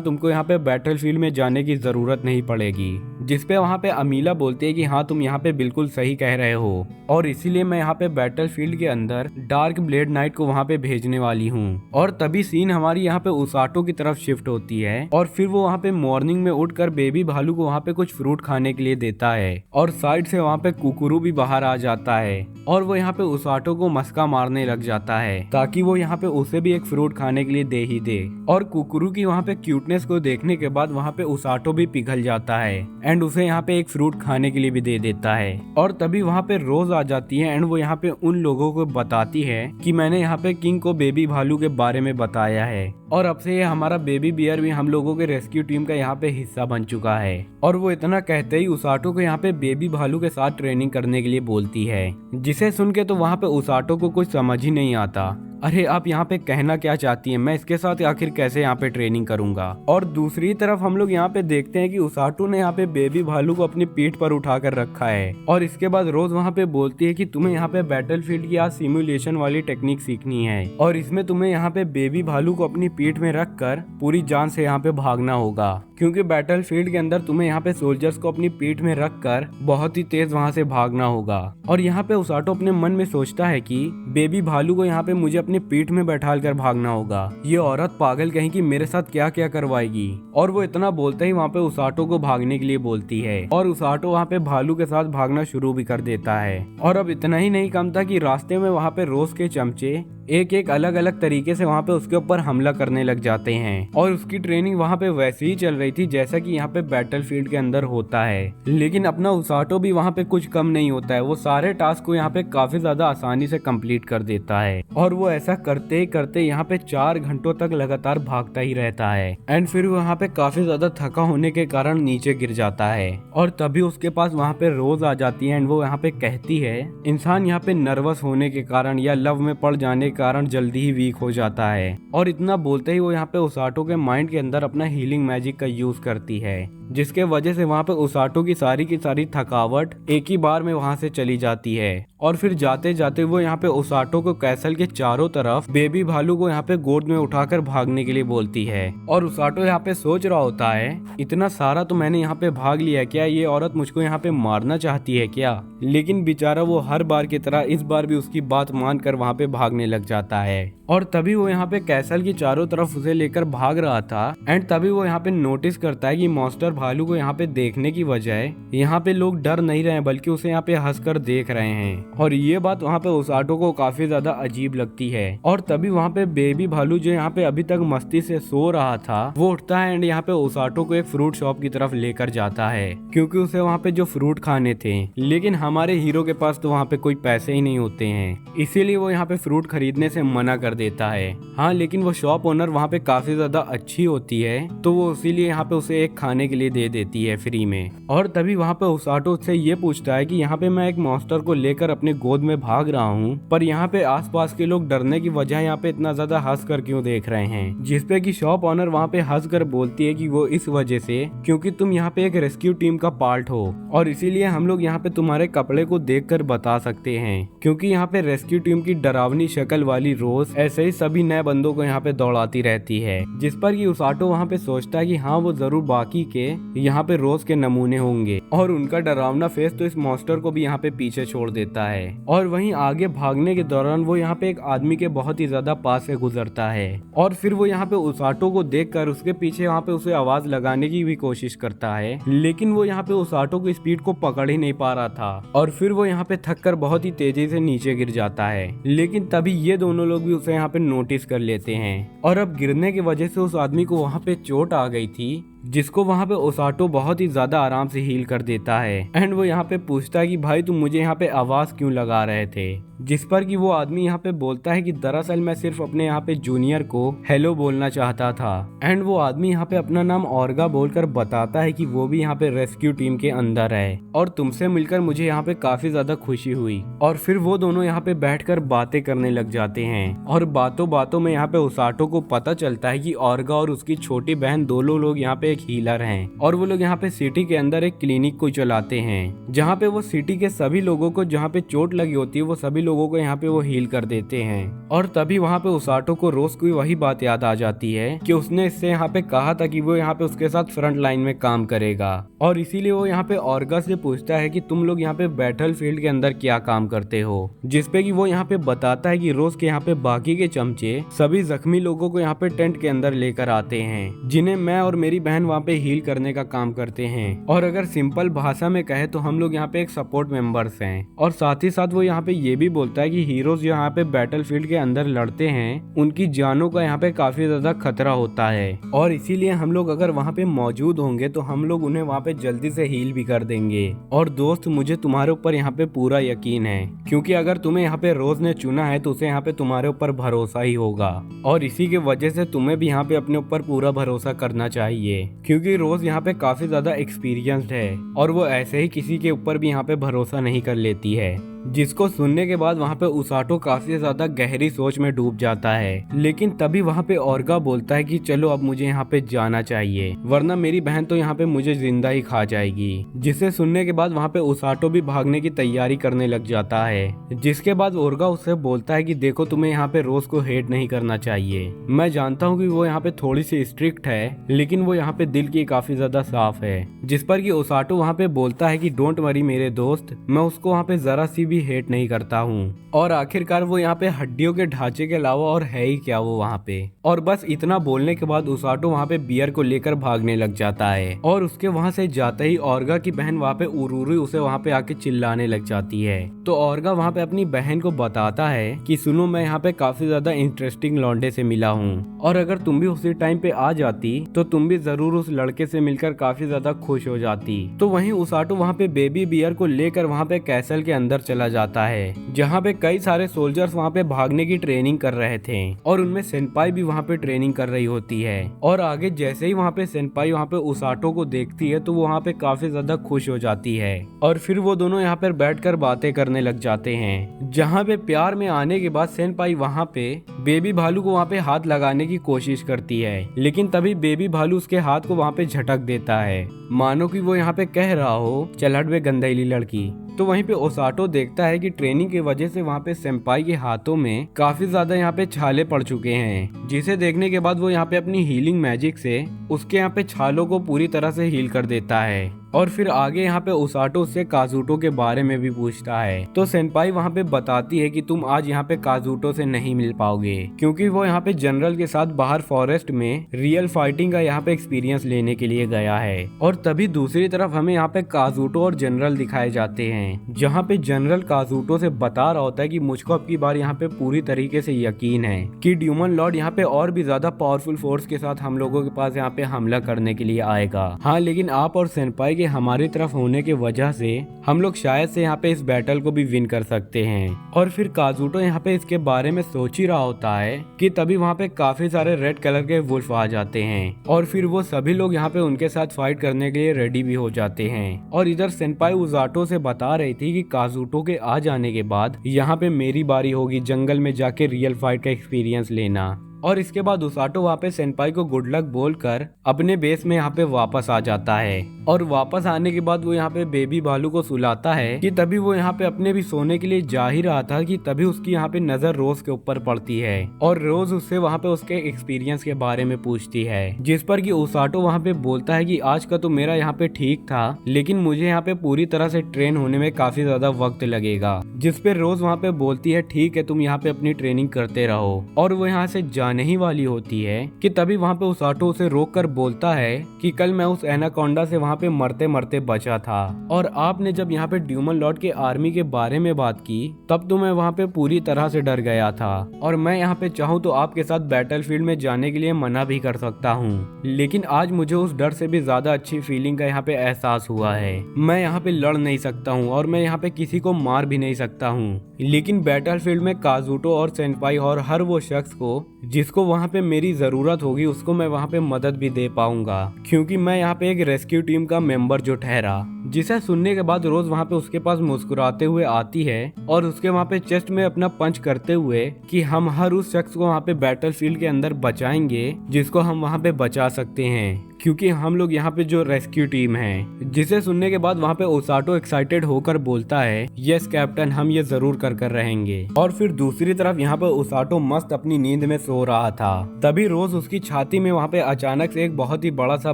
तुमको यहाँ पे बैटलफील्ड में जाने की जरूरत नहीं पड़ेगी। जिसपे वहाँ पे अमीला बोलती है कि हाँ तुम यहाँ पे बिल्कुल सही कह रहे हो और इसीलिए मैं यहाँ पे बैटलफील्ड के अंदर डार्क ब्लेड नाइट को वहाँ पे भेजने वाली हूँ। और तभी सीन हमारी यहाँ पे उसाटो की तरफ शिफ्ट होती है और फिर वो वहाँ पे मॉर्निंग में उठकर बेबी भालू को वहाँ पे कुछ फ्रूट खाने के लिए देता है और साइड से वहाँ पे कुकुरू भी बाहर आ जाता है और वो यहाँ पे उसाटो को मस्का मारने लग जाता है ताकि वो यहाँ पे उसे भी एक फ्रूट खाने के लिए दे ही दे। और कुकुरू की वहाँ पे क्यूटनेस को देखने के बाद वहाँ पे उसाटो भी पिघल जाता है एंड उसे यहाँ पे एक फ्रूट खाने के लिए भी दे देता है। और तभी वहाँ पे रोज आ जाती है एंड वो यहाँ पे उन लोगों को बताती है कि मैंने यहाँ पे किंग को बेबी भालू के बारे में बताया है और अब से ये हमारा बेबी बियर भी हम लोगों के रेस्क्यू टीम का यहाँ पे हिस्सा बन चुका है। और वो इतना कहते ही उसाटो को यहाँ पे बेबी भालू के साथ ट्रेनिंग करने के लिए बोलती है, जिसे सुन के तो वहाँ पे उसाटो को कुछ समझ ही नहीं आता। अरे आप यहाँ पे कहना क्या चाहती हैं, मैं इसके साथ आखिर कैसे यहाँ पे ट्रेनिंग करूंगा। और दूसरी तरफ हम लोग यहाँ पे देखते हैं कि उसाटो ने यहाँ पे बेबी भालू को अपनी पीठ पर उठा कर रखा है और इसके बाद रोज वहाँ पे बोलती है कि तुम्हें यहाँ पे बैटलफील्ड की आज सिमुलेशन वाली टेक्निक सीखनी है और इसमें तुम्हें यहाँ पे बेबी भालू को अपनी पीठ में रख कर पूरी जान से यहाँ पे भागना होगा, क्योंकि बैटलफील्ड के अंदर तुम्हें यहाँ पे सोल्जर्स को अपनी पीठ में रख कर बहुत ही तेज वहाँ से भागना होगा। और यहाँ पे उसाटो अपने मन में सोचता है कि बेबी भालू को यहाँ पे मुझे अपनी पीठ में बैठाल कर भागना होगा, ये औरत पागल कहीं कि मेरे साथ क्या क्या करवाएगी। और वो इतना बोलते ही वहाँ पे उसाटो को भागने के लिए बोलती है और उसाटो वहाँ पे भालू के साथ भागना शुरू भी कर देता है। और अब इतना ही नहीं कम था कि रास्ते में वहाँ पे रोज के चमचे एक एक अलग अलग तरीके से वहाँ पे उसके ऊपर हमला करने लग जाते हैं और उसकी ट्रेनिंग वहाँ पे वैसे ही चल रही थी जैसा कि यहाँ पे बैटलफील्ड के अंदर होता है। लेकिन अपना उसाटो भी वहाँ पे कुछ कम नहीं होता है, वो सारे टास्क को यहाँ पे काफी ज्यादा आसानी से कंप्लीट कर देता है और वो ऐसा करते ही करते यहाँ पे 4 घंटों तक लगातार भागता ही रहता है एंड फिर वो यहाँ पे काफी ज्यादा थका होने के कारण नीचे गिर जाता है। और तभी उसके पास वहाँ पे रोज आ जाती है एंड वो यहाँ पे कहती है इंसान यहाँ पे नर्वस होने के कारण या लव में पड़ जाने कारण जल्दी ही वीक हो जाता है। और इतना बोलते ही वो यहाँ पे उसाटो के माइंड के अंदर अपना हीलिंग मैजिक का यूज करती है, जिसके वजह से वहाँ पे उसाटो की सारी थकावट एक ही बार में वहाँ से चली जाती है। और फिर जाते जाते वो यहाँ पे उसाटो को कैसल के चारों तरफ बेबी भालू को यहाँ पे गोद में उठाकर भागने के लिए बोलती है। और उसाटो यहाँ पे सोच रहा होता है इतना सारा तो मैंने यहाँ पे भाग लिया, क्या ये औरत मुझको यहाँ पे मारना चाहती है क्या। लेकिन बेचारा वो हर बार की तरह इस बार भी उसकी बात मानकर वहाँ पे भागने लग जाता है। और तभी वो यहाँ पे कैसल की चारों तरफ उसे लेकर भाग रहा था एंड तभी वो यहाँ पे नोटिस करता है कि मॉन्स्टर भालू को यहाँ पे देखने की बजाय यहाँ पे लोग डर नहीं रहे बल्कि उसे यहाँ पे हंसकर देख रहे हैं। और ये बात वहाँ पे उसाटो को काफी ज्यादा अजीब लगती है। और तभी वहाँ पे बेबी भालू जो यहाँ पे अभी तक मस्ती से सो रहा था वो उठता है एंड यहाँ पे उसाटो को एक फ्रूट शॉप की तरफ लेकर जाता है, क्योंकि उसे वहाँ पे जो फ्रूट खाने थे। लेकिन हमारे हीरो के पास तो वहाँ पे कोई पैसे ही नहीं होते हैं, इसीलिए वो यहाँ पे फ्रूट खरीदने से मना कर देता है। हाँ, लेकिन वो शॉप ओनर वहाँ पे काफी ज्यादा अच्छी होती है तो वो इसीलिए यहाँ पे उसे एक खाने के लिए दे देती है फ्री में। और तभी वहाँ पे उसाटो उससे ये पूछता है कि यहाँ पे मैं एक मॉन्स्टर को लेकर अपने गोद में भाग रहा हूँ, पर यहाँ पे आसपास के लोग डरने की वजह यहाँ पे इतना ज्यादा हंस कर क्यों देख रहे हैं। जिसपे कि शॉप ओनर वहाँ पे हंस कर बोलती है कि वो इस वजह से क्योंकि तुम यहाँ पे एक रेस्क्यू टीम का पार्ट हो और इसीलिए हम लोग यहाँ पे तुम्हारे कपड़े को देख कर बता सकते हैं, क्योंकि यहाँ पे रेस्क्यू टीम की डरावनी शक्ल वाली रोज ऐसे ही सभी नए बंदों को यहाँ पे दौड़ाती रहती है। जिस पर कि उसाटो वहाँ पे सोचता है कि हाँ वो जरूर बाकी के यहाँ पे रोज के नमूने होंगे और उनका डरावना फेस तो इस मॉन्स्टर को भी यहाँ पे पीछे छोड़ देता है। और वहीं आगे भागने के दौरान वो यहाँ पे एक आदमी के बहुत ही ज्यादा पास से गुजरता है और फिर वो यहाँ पे उसाटो को देखकर उसके पीछे वहाँ पे उसे आवाज लगाने की भी कोशिश करता है, लेकिन वो यहाँ पे उसाटो की स्पीड को पकड़ ही नहीं पा रहा था और फिर वो यहाँ पे थक कर बहुत ही तेजी से नीचे गिर जाता है। लेकिन तभी ये दोनों लोग भी उसे यहाँ पे नोटिस कर लेते हैं और अब गिरने की वजह से उस आदमी को वहाँ पे चोट आ गई थी, जिसको वहाँ पे ओसाटो बहुत ही ज्यादा आराम से हील कर देता है। एंड वो यहाँ पे पूछता है कि भाई तुम मुझे यहाँ पे आवाज क्यों लगा रहे थे, जिस पर कि वो आदमी यहाँ पे बोलता है कि दरअसल मैं सिर्फ अपने यहाँ पे जूनियर को हेलो बोलना चाहता था। एंड वो आदमी यहाँ पे अपना नाम ऑर्गा बोलकर बताता है कि वो भी यहाँ पे रेस्क्यू टीम के अंदर है और तुमसे मिलकर मुझे यहाँ पे काफी ज्यादा खुशी हुई। और फिर वो दोनों यहाँ पे बैठकर बातें करने लग जाते हैं और बातों बातों में यहाँ पे ओसाटो को पता चलता है कि ऑर्गा और उसकी छोटी बहन दोनों लोग यहाँ पे एक हीलर हैं और वो लोग यहाँ पे सिटी के अंदर एक क्लिनिक को चलाते हैं जहाँ पे वो सिटी के सभी लोगों को जहाँ पे चोट लगी होती है वो सभी लोगों को यहाँ पे वो हील कर देते हैं। और तभी वहाँ पे ओसाटो को रोज की वही बात याद आ जाती है कि उसने इससे यहाँ पे कहा था कि वो यहाँ पे उसके साथ फ्रंट लाइन में काम करेगा और इसीलिए वो यहाँ पे ऑर्गा से पूछता है कि तुम लोग यहाँ पे बैटल फील्ड के अंदर क्या काम करते हो, जिसपे कि वो यहाँ पे बताता है कि रोज के यहाँ पे बाकी के चमचे सभी जख्मी लोगों को यहाँ पे टेंट के अंदर लेकर आते हैं जिन्हें मैं और मेरी बहन वहाँ पे हील करने का काम करते हैं। और अगर सिंपल भाषा में कहे तो हम लोग यहाँ पे एक सपोर्ट मेंबर्स हैं। और साथ ही साथ वो यहाँ पे ये भी बोलता है कि हीरोज जो यहाँ पे बैटल फील्ड के अंदर लड़ते हैं उनकी जानों का यहाँ पे काफी ज्यादा खतरा होता है और इसीलिए हम लोग अगर वहाँ पे मौजूद होंगे तो हम लोग उन्हें वहाँ पे जल्दी से हील भी कर देंगे। और दोस्त मुझे तुम्हारे ऊपर यहाँ पे पूरा यकीन है क्योंकि अगर तुम्हें यहाँ पे रोज ने चुना है तो उसे यहाँ पे तुम्हारे ऊपर भरोसा ही होगा और इसी के वजह से तुम्हें भी यहाँ पे अपने ऊपर पूरा भरोसा करना चाहिए क्योंकि रोज यहाँ पे काफी ज्यादा एक्सपीरियंस्ड है और वो ऐसे ही किसी के ऊपर भी यहाँ पे भरोसा नहीं कर लेती है। जिसको सुनने के बाद वहाँ पे ओसाटो काफी ज्यादा गहरी सोच में डूब जाता है। लेकिन तभी वहाँ पे ऑर्गा बोलता है कि चलो अब मुझे यहाँ पे जाना चाहिए वरना मेरी बहन तो यहाँ पे मुझे जिंदा ही खा जाएगी। जिसे सुनने के बाद वहाँ पे ओसाटो भी भागने की तैयारी करने लग जाता है। जिसके बाद ऑर्गा उससे बोलता है कि देखो तुम्हें यहाँ पे रोज को हेट नहीं करना चाहिए। मैं जानता हूँ कि वो यहाँ पे थोड़ी सी स्ट्रिक्ट है लेकिन वो यहाँ पे दिल की काफी ज्यादा साफ है। जिस पर कि ओसाटो वहाँ पे बोलता है कि डोंट वरी मेरे दोस्त, मैं उसको वहाँ पे जरा सी भी हेट नहीं करता हूँ। और आखिरकार वो यहाँ पे हड्डियों के ढांचे के अलावा और है ही क्या वो वहाँ पे। और बस इतना बोलने के बाद ओसाटो वहाँ पे बियर को लेकर भागने लग जाता है और उसके वहाँ से जाते ही ऑर्गा की बहन वहाँ पे उरूरी उसे वहाँ पे आके चिल्लाने लग जाती है। तो ऑर्गा वहाँ पे अपनी बहन को बताता है कि सुनो मैं यहाँ पे काफी ज्यादा इंटरेस्टिंग लौंडे से मिला हूँ और अगर तुम भी उसी टाइम पे आ जाती तो तुम भी जरूर उस लड़के से मिलकर काफी ज्यादा खुश हो जाती। तो वहीं ओसाटो वहाँ पे बेबी बियर को लेकर वहाँ पे कैसल के अंदर चला जाता है जहाँ पे कई सारे सोल्जर्स वहाँ पे भागने की ट्रेनिंग कर रहे थे और उनमें सेनपाई भी वहाँ पे ट्रेनिंग कर रही होती है। और आगे जैसे ही वहाँ पे सेनपाई वहाँ पे ओसाटो को देखती है तो वो वहाँ पे काफी ज्यादा खुश हो जाती है और फिर वो दोनों यहाँ पर बैठकर बातें करने लग जाते हैं। जहाँ पे प्यार में आने के बाद सेनपाई वहाँ पे बेबी भालू को वहाँ पे हाथ लगाने की कोशिश करती है लेकिन तभी बेबी भालू उसके हाथ को वहाँ पे झटक देता है मानो कि वो यहाँ पे कह रहा हो चल हट बे गंदैली लड़की। तो वहीं पे ओसाटो देखता है कि ट्रेनिंग की वजह से वहाँ पे सेंपाई के हाथों में काफी ज्यादा यहाँ पे छाले पड़ चुके हैं। जिसे देखने के बाद वो यहाँ पे अपनी हीलिंग मैजिक से उसके यहाँ पे छालों को पूरी तरह से हील कर देता है। और फिर आगे यहाँ पे ओसाटो उससे काजुटो के बारे में भी पूछता है तो सेनपाई वहाँ पे बताती है कि तुम आज यहाँ पे काजुटो से नहीं मिल पाओगे क्योंकि वो यहाँ पे जनरल के साथ बाहर फॉरेस्ट में रियल फाइटिंग का यहाँ पे एक्सपीरियंस लेने के लिए गया है। और तभी दूसरी तरफ हमें यहाँ पे काजुटो और जनरल दिखाए जाते हैं जहाँ पे जनरल काजुटो से बता रहा होता है कि मुझको अब की बार यहाँ पे पूरी तरीके से यकीन है कि ड्यूमन लॉर्ड यहाँ पे और भी ज्यादा पावरफुल फोर्स के साथ हम लोगों के पास यहाँ पे हमला करने के लिए आएगा। हाँ लेकिन आप और सेनपाई हमारी तरफ होने के वजह से हम लोग शायद से यहाँ पे इस बैटल को भी विन कर सकते हैं। और फिर काजुटो यहाँ पे इसके बारे में सोच ही रहा होता है कि तभी वहाँ पे काफी सारे रेड कलर के वुल्फ आ जाते हैं और फिर वो सभी लोग यहाँ पे उनके साथ फाइट करने के लिए रेडी भी हो जाते हैं। और इधर सेनपाई ओसाटो से बता रही थी कि काजुटो के आ जाने के बाद यहाँ पे मेरी बारी होगी जंगल में जाके रियल फाइट का एक्सपीरियंस लेना। और इसके बाद ओसाटो वहाँ पे सेनपाई को गुड लक बोलकर अपने बेस में यहाँ पे वापस आ जाता है। और वापस आने के बाद वो यहाँ पे बेबी भालू को सुलाता है कि तभी वो यहाँ पे अपने भी सोने के लिए जा ही रहा था कि तभी उसकी यहाँ पे नजर रोज के ऊपर पड़ती है और रोज उससे वहाँ पे उसके एक्सपीरियंस के बारे में पूछती है। जिस पर कि ओसाटो वहाँ पे बोलता है कि आज का तो मेरा यहाँ पे ठीक था लेकिन मुझे यहाँ पे पूरी तरह से ट्रेन होने में काफी ज्यादा वक्त लगेगा। जिस पे रोज वहाँ पे बोलती है ठीक है तुम यहाँ पे अपनी ट्रेनिंग करते रहो और वो यहाँ से जाने आने ही वाली होती है कि तभी वहाँ पे उसाटो उसे रोक कर बोलता है कि कल मैं उस एनाकोंडा से वहाँ पे मरते मरते बचा था, और आपने जब यहाँ पे ड्यूमन लॉर्ड के आर्मी के बारे में बात की तब तो मैं वहाँ पे पूरी तरह से डर गया था, और मैं यहाँ पे चाहूँ तो आपके साथ बैटलफील्ड में जाने के लिए मना भी कर सकता हूँ, लेकिन आज मुझे उस डर से भी ज्यादा अच्छी फीलिंग का यहाँ पे एहसास हुआ है। मैं यहाँ पे लड़ नहीं सकता हूँ और मैं यहाँ पे किसी को मार भी नहीं सकता हूँ, लेकिन बैटलफील्ड में काजुटो और सेनपाई और हर वो शख्स को जिसको वहाँ पे मेरी जरूरत होगी उसको मैं वहाँ पे मदद भी दे पाऊंगा, क्योंकि मैं यहाँ पे एक रेस्क्यू टीम का मेंबर जो ठहरा। जिसे सुनने के बाद रोज वहाँ पे उसके पास मुस्कुराते हुए आती है और उसके वहाँ पे चेस्ट में अपना पंच करते हुए कि हम हर उस शख्स को वहाँ पे बैटलफील्ड के अंदर बचाएंगे जिसको हम वहाँ पे बचा सकते हैं, क्योंकि हम लोग यहाँ पे जो रेस्क्यू टीम है। जिसे सुनने के बाद वहाँ पे ओसाटो एक्साइटेड होकर बोलता है यस कैप्टन, हम ये जरूर कर रहेंगे। और फिर दूसरी तरफ यहाँ पे ओसाटो मस्त अपनी नींद में सो रहा था, तभी रोज उसकी छाती में वहाँ पे अचानक से एक बहुत ही बड़ा सा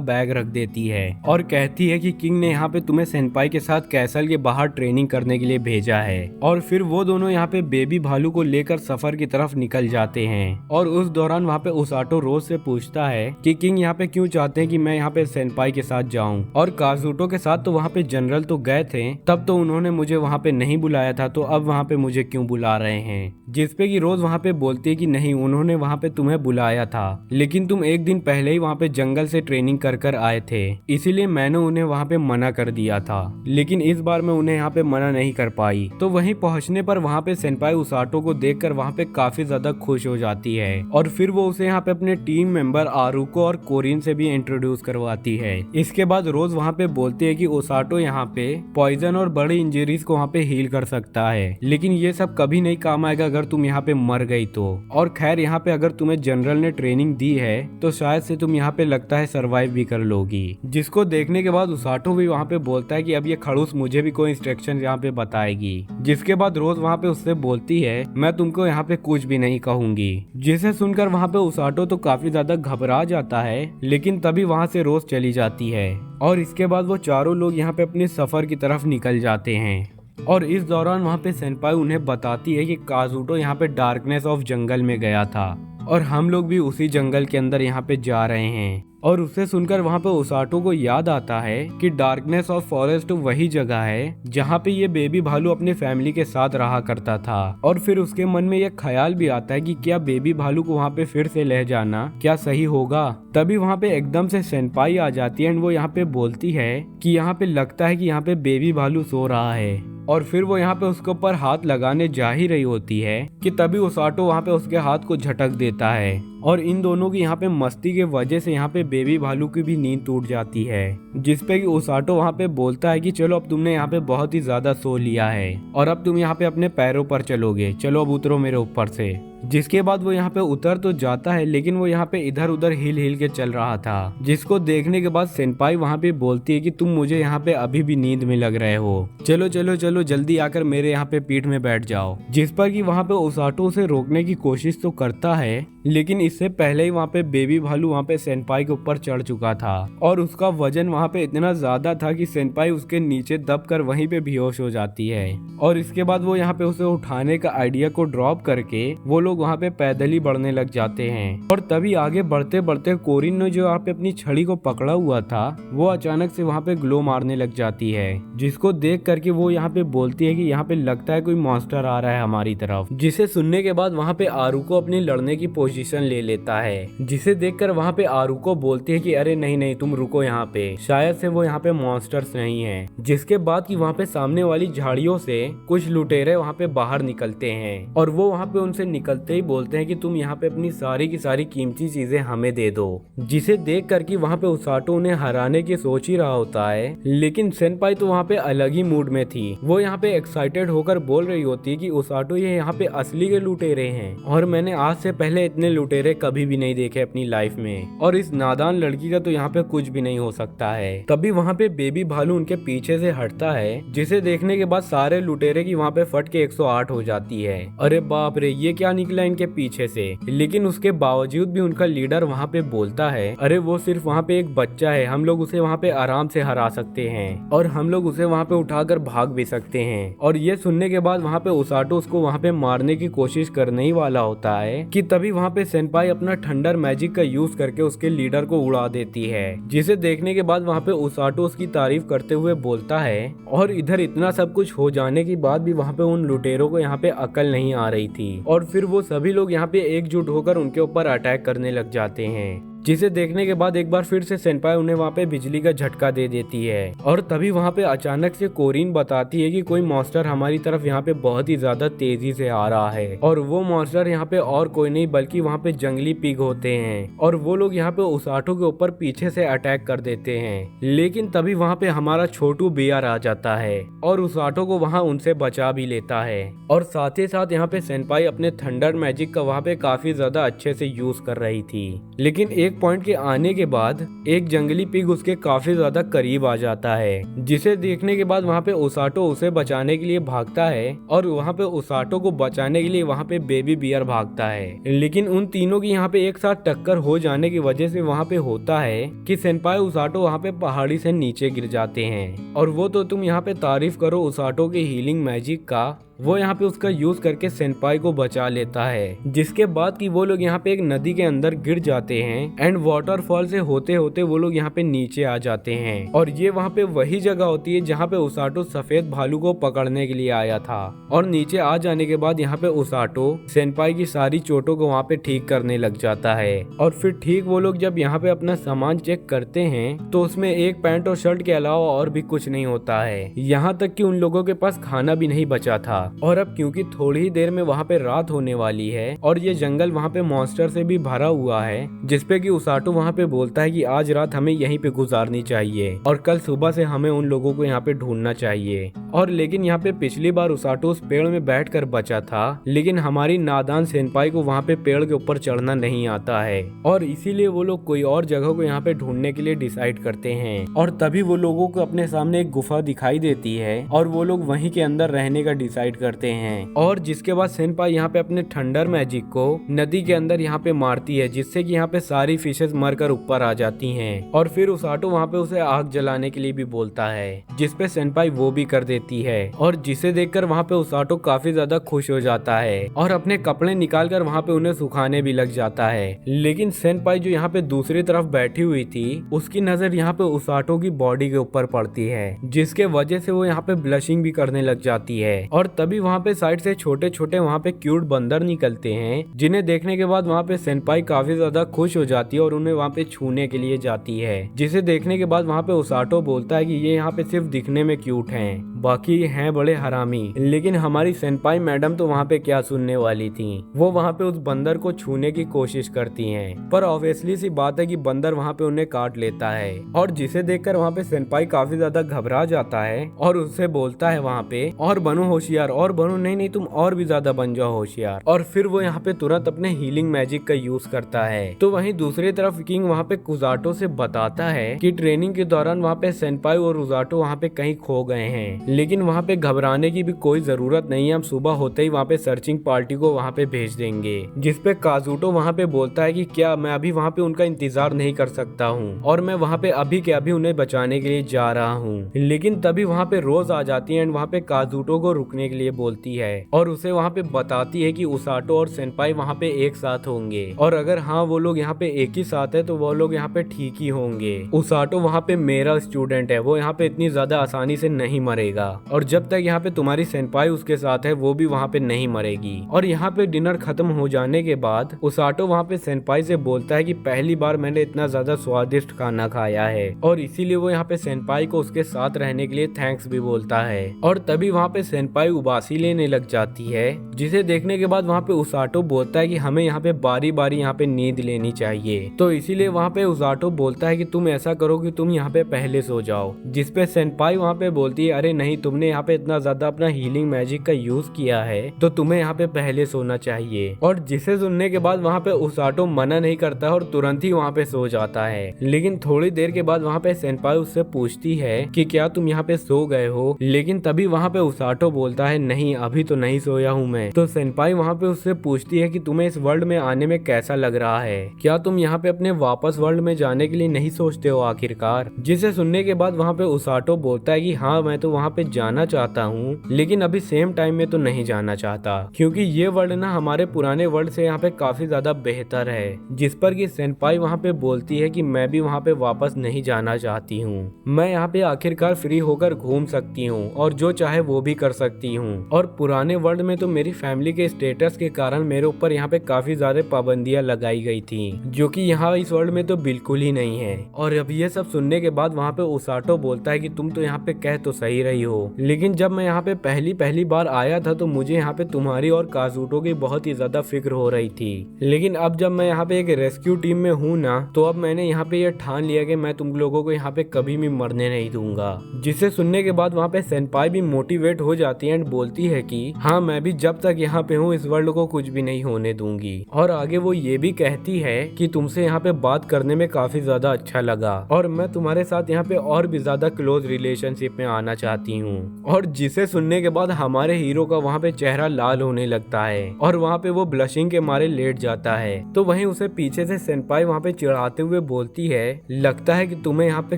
बैग रख देती है और कहती है कि किंग ने यहाँ पे तुम्हें सेनपाई के साथ कैसल के बाहर ट्रेनिंग करने के लिए भेजा है। और फिर वो दोनों यहाँ पे बेबी भालू को लेकर सफर की तरफ निकल जाते हैं, और उस दौरान वहाँ पे ओसाटो रोज से पूछता है कि किंग यहाँ पे क्यों चाहते हैं कि मैं यहाँ पे सेनपाई के साथ जाऊं, और काजुटो के साथ तो वहाँ पे जनरल तो गए थे, तब तो उन्होंने मुझे वहाँ पे नहीं बुलाया था, तो अब वहाँ पे मुझे क्यों बुला रहे हैं। जिसपे कि रोज वहाँ पे बोलती है कि नहीं, उन्होंने वहाँ पे तुम्हें बुलाया था, लेकिन तुम एक दिन पहले ही वहाँ पे जंगल से ट्रेनिंग कर आए थे, इसीलिए मैंने उन्हें वहाँ पे मना कर दिया था, लेकिन इस बार मैं उन्हें यहाँ पे मना नहीं कर पाई। तो वहीं पहुँचने पर वहाँ पे सेनपाई उसाटो को देखकर वहाँ पे काफी ज्यादा खुश हो जाती है, और फिर वो उसे यहाँ पे अपने टीम मेंबर आरुको और कोरिन से भी इंट्रोड्यूस करवाती है। इसके बाद रोज वहाँ पे बोलती है कि ओसाटो यहाँ पे पॉइजन और बड़ी इंजरीज को वहाँ पे हील कर सकता है, लेकिन ये सब कभी नहीं काम आएगा अगर तुम यहाँ पे मर गई तो। और खैर यहाँ पे अगर तुम्हें जनरल ने ट्रेनिंग दी है तो शायद से तुम यहाँ पे लगता है सरवाइव भी कर लोगी। जिसको देखने के बाद उसाटो भी वहाँ पे बोलता है कि अब ये खड़ूस मुझे भी कोई इंस्ट्रक्शन यहाँ पे बताएगी। जिसके बाद रोज वहाँ पे उससे बोलती है मैं तुमको यहाँ पे कुछ भी नहीं कहूंगी। जिसे सुनकर वहाँ पे उसाटो तो काफी ज्यादा घबरा जाता है, लेकिन तभी वहाँ से रोज चली जाती है, और इसके बाद वो चारों लोग यहाँ पे अपने सफर की तरफ निकल जाते हैं। और इस दौरान वहाँ पे सेनपाई उन्हें बताती है कि काजुटो यहाँ पे डार्कनेस ऑफ जंगल में गया था, और हम लोग भी उसी जंगल के अंदर यहाँ पे जा रहे हैं। और उसे सुनकर वहाँ पे उसाटो को याद आता है कि डार्कनेस ऑफ फॉरेस्ट वही जगह है जहाँ पे ये बेबी भालू अपने फैमिली के साथ रहा करता था। और फिर उसके मन में यह ख्याल भी आता है कि क्या बेबी भालू को वहाँ पे फिर से ले जाना क्या सही होगा। तभी वहाँ पे एकदम से सेनपाई आ जाती है एंड वो यहाँ पे बोलती है कि यहाँ पे लगता है कि यहाँ पे बेबी भालू सो रहा है, और फिर वो यहाँ पे उसके ऊपर हाथ लगाने जा ही रही होती है कि तभी ओसाटो वहाँ पे उसके हाथ को झटक देता है, और इन दोनों की यहाँ पे मस्ती के वजह से यहाँ पे बेबी भालू की भी नींद टूट जाती है। जिसपे कि ओसाटो वहाँ पे बोलता है कि चलो अब तुमने यहाँ पे बहुत ही ज्यादा सो लिया है और अब तुम यहाँ पे अपने पैरों पर चलोगे, चलो अब उतरो मेरे ऊपर से। जिसके बाद वो यहाँ पे उतर तो जाता है, लेकिन वो यहाँ पे इधर उधर हिल हिल के चल रहा था। जिसको देखने के बाद सेनपाई वहाँ पे बोलती है कि तुम मुझे यहाँ पे अभी भी नींद में लग रहे हो, चलो चलो चलो जल्दी आकर मेरे यहाँ पे पीठ में बैठ जाओ। जिस पर कि वहाँ पे ओसाटो उसे रोकने की कोशिश तो करता है, लेकिन इससे पहले ही वहाँ पे बेबी भालू वहाँ पे सेनपाई के ऊपर चढ़ चुका था, और उसका वजन वहाँ पे इतना ज्यादा था कि सेनपाई उसके नीचे दबकर वहीं पे बेहोश हो जाती है। और इसके बाद वो यहाँ पे उसे उठाने का आइडिया को ड्रॉप करके वो लोग वहाँ पे पैदल ही बढ़ने लग जाते हैं। और तभी आगे बढ़ते बढ़ते कोरिन ने जो यहाँ पे अपनी छड़ी को पकड़ा हुआ था वो अचानक से वहाँ पे ग्लो मारने लग जाती है, जिसको देख करके वो यहाँ पे बोलती है कि यहाँ पे लगता है कोई मॉन्स्टर आ रहा है हमारी तरफ। जिसे सुनने के बाद वहाँ पे आरुको अपनी लड़ने की पोजीशन ले लेता है, जिसे देखकर वहाँ पे आरुको बोलती है कि अरे नहीं नहीं तुम रुको यहाँ पे, शायद से वो यहाँ पे मॉन्स्टर्स नहीं है। जिसके बाद कि वहाँ पे सामने वाली झाड़ियों से कुछ लुटेरे वहाँ पे बाहर निकलते हैं, और वो वहाँ पे उनसे निकलते ही बोलते हैं कि तुम यहाँ पे अपनी सारी की सारी कीमती चीजें हमें दे दो। जिसे देख कर कि वहाँ पे ओसाटो उन्हें हराने की सोच ही रहा होता है, लेकिन सेनपाई तो वहाँ पे अलग ही मूड में थी। वो यहाँ पे एक्साइटेड होकर बोल रही होती है कि ओसाटो ये यहाँ पे असली के लुटेरे हैं, और मैंने आज से पहले इतने लुटेरे कभी भी नहीं देखे अपनी लाइफ में, और इस नादान लड़की का तो यहाँ पे कुछ भी नहीं हो सकता है। तभी वहाँ पे बेबी भालू उनके पीछे से हटता है, जिसे देखने के बाद सारे लुटेरे की वहाँ पे फट के 108 हो जाती है। अरे बाप रे, ये क्या निकला इनके पीछे से। लेकिन उसके बावजूद भी उनका लीडर वहाँ पे बोलता है अरे वो सिर्फ वहाँ पे एक बच्चा है, हम लोग उसे वहाँ पे आराम से हरा सकते हैं, और हम लोग उसे वहाँ पे उठाकर भाग भी सकते हैं। और ये सुनने के बाद वहाँ पे ओसाटो उसको वहाँ पे मारने की कोशिश करने ही वाला होता है कि तभी वहाँ पे सेनपाई सेनपाई अपना थंडर मैजिक का यूज करके उसके लीडर को उड़ा देती है, जिसे देखने के बाद वहाँ पे उसाटो उसकी तारीफ करते हुए बोलता है। और इधर इतना सब कुछ हो जाने के बाद भी वहाँ पे उन लुटेरों को यहाँ पे अकल नहीं आ रही थी और फिर वो सभी लोग यहाँ पे एकजुट होकर उनके ऊपर अटैक करने लग जाते हैं, जिसे देखने के बाद एक बार फिर से सेनपाई उन्हें वहाँ पे बिजली का झटका दे देती है। और तभी वहाँ पे अचानक से कोरिन बताती है कि कोई मॉन्स्टर हमारी तरफ यहाँ पे बहुत ही ज्यादा तेजी से आ रहा है और वो मॉन्स्टर यहाँ पे और कोई नहीं बल्कि वहाँ पे जंगली पिग होते हैं और वो लोग यहाँ पे उसाटो के ऊपर पीछे से अटैक कर देते हैं। लेकिन तभी वहाँ पे हमारा छोटू बियर आ जाता है और उसाटो को वहाँ उनसे बचा भी लेता है। और साथ ही साथ यहाँ पे सेनपाई अपने थंडर मैजिक का वहाँ पे काफी ज्यादा अच्छे से यूज कर रही थी, लेकिन एक पॉइंट के आने के बाद एक जंगली पिग उसके काफी ज्यादा करीब आ जाता है, जिसे देखने के बाद वहाँ पे उसाटो उसे बचाने के लिए भागता है और वहाँ पे उसाटो को बचाने के लिए वहाँ पे बेबी बियर भागता है। लेकिन उन तीनों की यहाँ पे एक साथ टक्कर हो जाने की वजह से वहाँ पे होता है कि सेनपाई उसाटो वहाँ पे पहाड़ी से नीचे गिर जाते हैं। और वो तो तुम यहाँ पे तारीफ करो उसाटो के हीलिंग मैजिक का, वो यहाँ पे उसका यूज करके सेनपाई को बचा लेता है, जिसके बाद कि वो लोग यहाँ पे एक नदी के अंदर गिर जाते हैं एंड वाटरफॉल से होते होते वो लोग यहाँ पे नीचे आ जाते हैं। और ये वहाँ पे वही जगह होती है जहाँ पे उसाटो सफेद भालू को पकड़ने के लिए आया था। और नीचे आ जाने के बाद यहाँ पे उसाटो सेनपाई की सारी चोटों को वहाँ पे ठीक करने लग जाता है। और फिर ठीक वो लोग जब यहाँ पे अपना सामान चेक करते हैं तो उसमें एक पैंट और शर्ट के अलावा और भी कुछ नहीं होता है, यहाँ तक कि उन लोगों के पास खाना भी नहीं बचा था। और अब क्योंकि थोड़ी ही देर में वहाँ पे रात होने वाली है और ये जंगल वहाँ पे मॉन्स्टर से भी भरा हुआ है, जिसपे कि उसाटो वहाँ पे बोलता है कि आज रात हमें यहीं पे गुजारनी चाहिए और कल सुबह से हमें उन लोगों को यहाँ पे ढूंढना चाहिए। और लेकिन यहाँ पे पिछली बार उसाटो उस पेड़ में बैठकर बचा था, लेकिन हमारी नादान सेनपाई को वहाँ पे पेड़ के ऊपर चढ़ना नहीं आता है और इसीलिए वो लोग कोई और जगह को यहाँ पे ढूंढने के लिए डिसाइड करते हैं। और तभी वो लोगों को अपने सामने एक गुफा दिखाई देती है और वो लोग वहीं के अंदर रहने का डिसाइड करते हैं। और जिसके बाद सेनपाई यहाँ पे अपने थंडर मैजिक को नदी के अंदर यहाँ पे मारती है, जिससे कि यहाँ पे सारी फिशेस मरकर ऊपर आ जाती हैं। और फिर उसाटो वहाँ पे उसे आग जलाने के लिए भी बोलता है, जिसपे सेनपाई वो भी कर देती है और जिसे देखकर वहाँ पे उसाटो काफी ज्यादा खुश हो जाता है और अपने कपड़े निकालकर वहाँ पे उन्हें सुखाने भी लग जाता है। लेकिन सेनपाई जो यहाँ पे दूसरी तरफ बैठी हुई थी उसकी नजर यहाँ पे उसाटो की बॉडी के ऊपर पड़ती है, जिसके वजह से वो यहाँ पे ब्लशिंग भी करने लग जाती है। और तभी वहाँ पे साइड से छोटे छोटे वहाँ पे क्यूट बंदर निकलते हैं, जिन्हें देखने के बाद वहाँ पे सेनपाई काफी ज्यादा खुश हो जाती है और उन्हें वहाँ पे छूने के लिए जाती है, जिसे देखने के बाद वहाँ पे उसाटो बोलता है कि ये यहाँ पे सिर्फ दिखने में क्यूट हैं, बाकी हैं बड़े हरामी। लेकिन हमारी सेनपाई मैडम तो वहाँ पे क्या सुनने वाली थी, वो वहाँ पे उस बंदर को छूने की कोशिश करती हैं, पर ऑब्वियसली सी बात है कि बंदर वहाँ पे उन्हें काट लेता है। और जिसे देखकर वहाँ पे सेनपाई काफी ज्यादा घबरा जाता है और उससे बोलता है वहाँ पे, और बनो होशियार, और बनो, नहीं तुम और भी ज्यादा बन जाओ होशियार। और फिर वो यहाँ पे तुरंत अपने हीलिंग मैजिक का यूज करता है। तो वहीं दूसरी तरफ किंग वहाँ पे कुजाटो से बताता है कि ट्रेनिंग के दौरान वहाँ पे सेनपाई और उजाटो वहाँ पे कहीं खो गए हैं, लेकिन वहाँ पे घबराने की भी कोई जरूरत नहीं है, हम सुबह होते ही वहाँ पे सर्चिंग पार्टी को वहाँ पे भेज देंगे। जिसपे काजुटो वहाँ पे बोलता है कि क्या मैं अभी वहाँ पे उनका इंतजार नहीं कर सकता हूँ और मैं वहाँ पे अभी के अभी उन्हें बचाने के लिए जा रहा हूँ। लेकिन तभी वहाँ पे रोज आ जाती है एंड वहाँ पे काजुटो को रुकने के लिए बोलती है और उसे वहाँ पे बताती है कि उसाटो और सेनपाई वहाँ पे एक साथ होंगे और अगर हाँ वो लोग यहाँ पे एक ही साथ है तो वो लोग यहाँ पे ठीक ही होंगे। उसाटो वहाँ पे मेरा स्टूडेंट है, वो यहाँ पे इतनी ज्यादा आसानी से नहीं मरेगा और जब तक यहाँ पे तुम्हारी सेनपाई उसके साथ है वो भी वहाँ पे नहीं मरेगी। और यहाँ पे डिनर खत्म हो जाने के बाद उसाटो वहाँ पे सेनपाई से बोलता है कि पहली बार मैंने इतना ज्यादा स्वादिष्ट खाना खाया है और इसीलिए वो यहाँ पे सेनपाई को उसके साथ रहने के लिए थैंक्स भी बोलता है। और तभी वहाँ पे सेनपाई उबासी लेने लग जाती है, जिसे देखने के बाद वहाँ पे उसाटो बोलता है कि हमें यहाँ पे बारी बारी यहाँ पे नींद लेनी चाहिए। तो इसीलिए वहाँ पे उसाटो बोलता है कि तुम ऐसा करो कि तुम यहाँ पे पहले सो जाओ, जिसपे सेनपाई वहाँ पे बोलती है अरे नहीं, तुमने यहाँ पे इतना ज्यादा अपना हीलिंग मैजिक का यूज किया है तो तुम्हें यहाँ पे पहले सोना चाहिए। और जिसे सुनने के बाद वहाँ पे उसाटो मना नहीं करता और तुरंत ही वहाँ पे सो जाता है। लेकिन थोड़ी देर के बाद वहाँ पे सेनपाई उससे पूछती है कि क्या तुम यहाँ पे सो गए हो, लेकिन तभी वहाँ पे उसाटो बोलता है नहीं, अभी तो नहीं सोया हूँ मैं। तो सेनपाई वहाँ पे उससे पूछती है कि तुम्हें इस वर्ल्ड में आने में कैसा लग रहा है, क्या तुम यहाँ पे अपने वापस वर्ल्ड में जाने के लिए नहीं सोचते हो आखिरकार। जिसे सुनने के बाद वहाँ पे उसाटो बोलता है कि हाँ, मैं तो वहाँ पे जाना चाहता हूँ, लेकिन अभी सेम टाइम में तो नहीं जाना चाहता, क्योंकि ये वर्ल्ड ना हमारे पुराने वर्ल्ड से यहाँ पे काफी ज्यादा बेहतर है। जिस पर कि सेनपाई वहाँ पे बोलती है कि मैं भी वहाँ पे वापस नहीं जाना चाहती हूँ, मैं यहाँ पे आखिरकार फ्री होकर घूम सकती हूँ और जो चाहे वो भी कर सकती हूँ। और पुराने वर्ल्ड में तो मेरी फैमिली के स्टेटस के कारण मेरे ऊपर यहाँ पे काफी ज्यादा पाबंदियां लगाई गई थी, जो कि यहाँ इस वर्ल्ड में तो बिल्कुल ही नहीं है। और अब ये सब सुनने के बाद वहाँ पे उसाटो बोलता है कि तुम तो यहाँ पे कह तो सही रही हो, लेकिन जब मैं यहाँ पे पहली बार आया था तो मुझे यहाँ पे तुम्हारी और काजुटो की बहुत ही ज्यादा फिक्र हो रही थी, लेकिन अब जब मैं यहाँ पे एक रेस्क्यू टीम में हूँ ना, तो अब मैंने यहाँ पे ये ठान लिया कि मैं तुम लोगों को यहाँ पे कभी भी मरने नहीं दूंगा। जिसे सुनने के बाद वहाँ पे सेनपाई भी मोटिवेट हो जाती है एंड बोलती है कि हाँ, मैं भी जब तक यहाँ पे हूँ इस वर्ल्ड को कुछ भी नहीं होने दूंगी। और आगे वो ये भी कहती है कि तुमसे यहाँ पे बात करने में काफी ज्यादा अच्छा लगा और मैं तुम्हारे साथ यहाँ पे और भी ज्यादा क्लोज रिलेशनशिप में आना चाहती हूँ। और जिसे सुनने के बाद हमारे हीरो का वहाँ पे चेहरा लाल होने लगता है और वहाँ पे वो ब्लशिंग के मारे लेट जाता है। तो वहीं उसे पीछे से सेनपाई वहाँ पे चिढ़ाते हुए बोलती है, लगता है कि तुम्हें यहाँ पे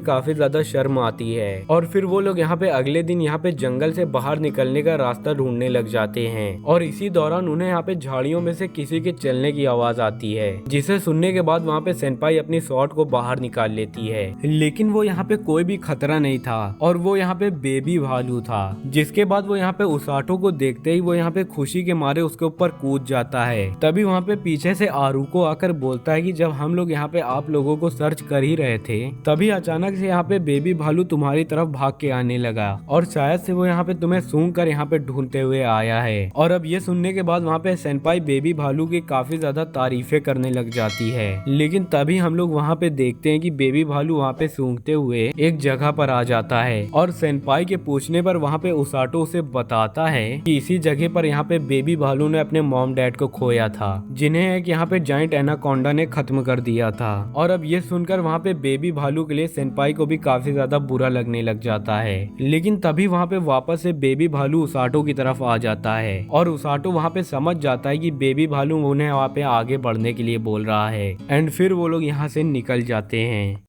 काफी ज्यादा शर्म आती है। और फिर वो लोग यहाँ पे अगले दिन यहाँ पे जंगल से बाहर निकलने का रास्ता ढूंढने लग जाते हैं और इसी दौरान उन्हें यहाँ पे झाड़ियों में से किसी के चलने की आवाज आती है, जिसे सुनने के बाद वहाँ पे सेनपाई अपनी शॉट को बाहर निकाल लेती है। लेकिन वो यहाँ पे कोई भी खतरा नहीं था और वो यहाँ पे बेबी भालू था। जिसके बाद वो यहाँ पे उसाटो को देखते ही वो यहाँ पे खुशी के मारे उसके ऊपर कूद जाता है। तभी वहाँ पे पीछे से आरुको आकर बोलता है कि जब हम लोग यहाँ पे आप लोगों को सर्च कर ही रहे थे, तभी अचानक से यहाँ पे बेबी भालू तुम्हारी तरफ भाग के आने लगा और शायद से वो यहाँ पे तुम्हें सूंघ कर यहाँ पे ढूंढते हुए आया है। और अब ये सुनने के बाद वहाँ पे सेनपाई बेबी भालू की काफी ज्यादा तारीफें करने लग जाती है। लेकिन तभी हम लोग वहाँ पे देखते हैं कि बेबी भालू वहाँ पे सूंघते हुए एक जगह पर आ जाता है और सेनपाई के पूछने पर वहाँ पे उसाटो उसे बताता है कि इसी जगह पर यहाँ पे बेबी भालू ने अपने मॉम डैड को खोया था, जिन्हें एक यहाँ पे जाइंट एनाकोंडा ने खत्म कर दिया था। और अब ये सुनकर वहाँ पे बेबी भालू के लिए सेनपाई को भी काफी ज्यादा बुरा लगने लग जाता है। लेकिन तभी वहाँ पे वापस से बेबी भालू उसाटो की तरफ आ जाता है और उसाटो वहाँ पे समझ जाता है कि बेबी भालू उन्हें वहाँ पे आगे बढ़ने के लिए बोल रहा है एंड फिर वो लोग यहाँ से निकल जाते हैं।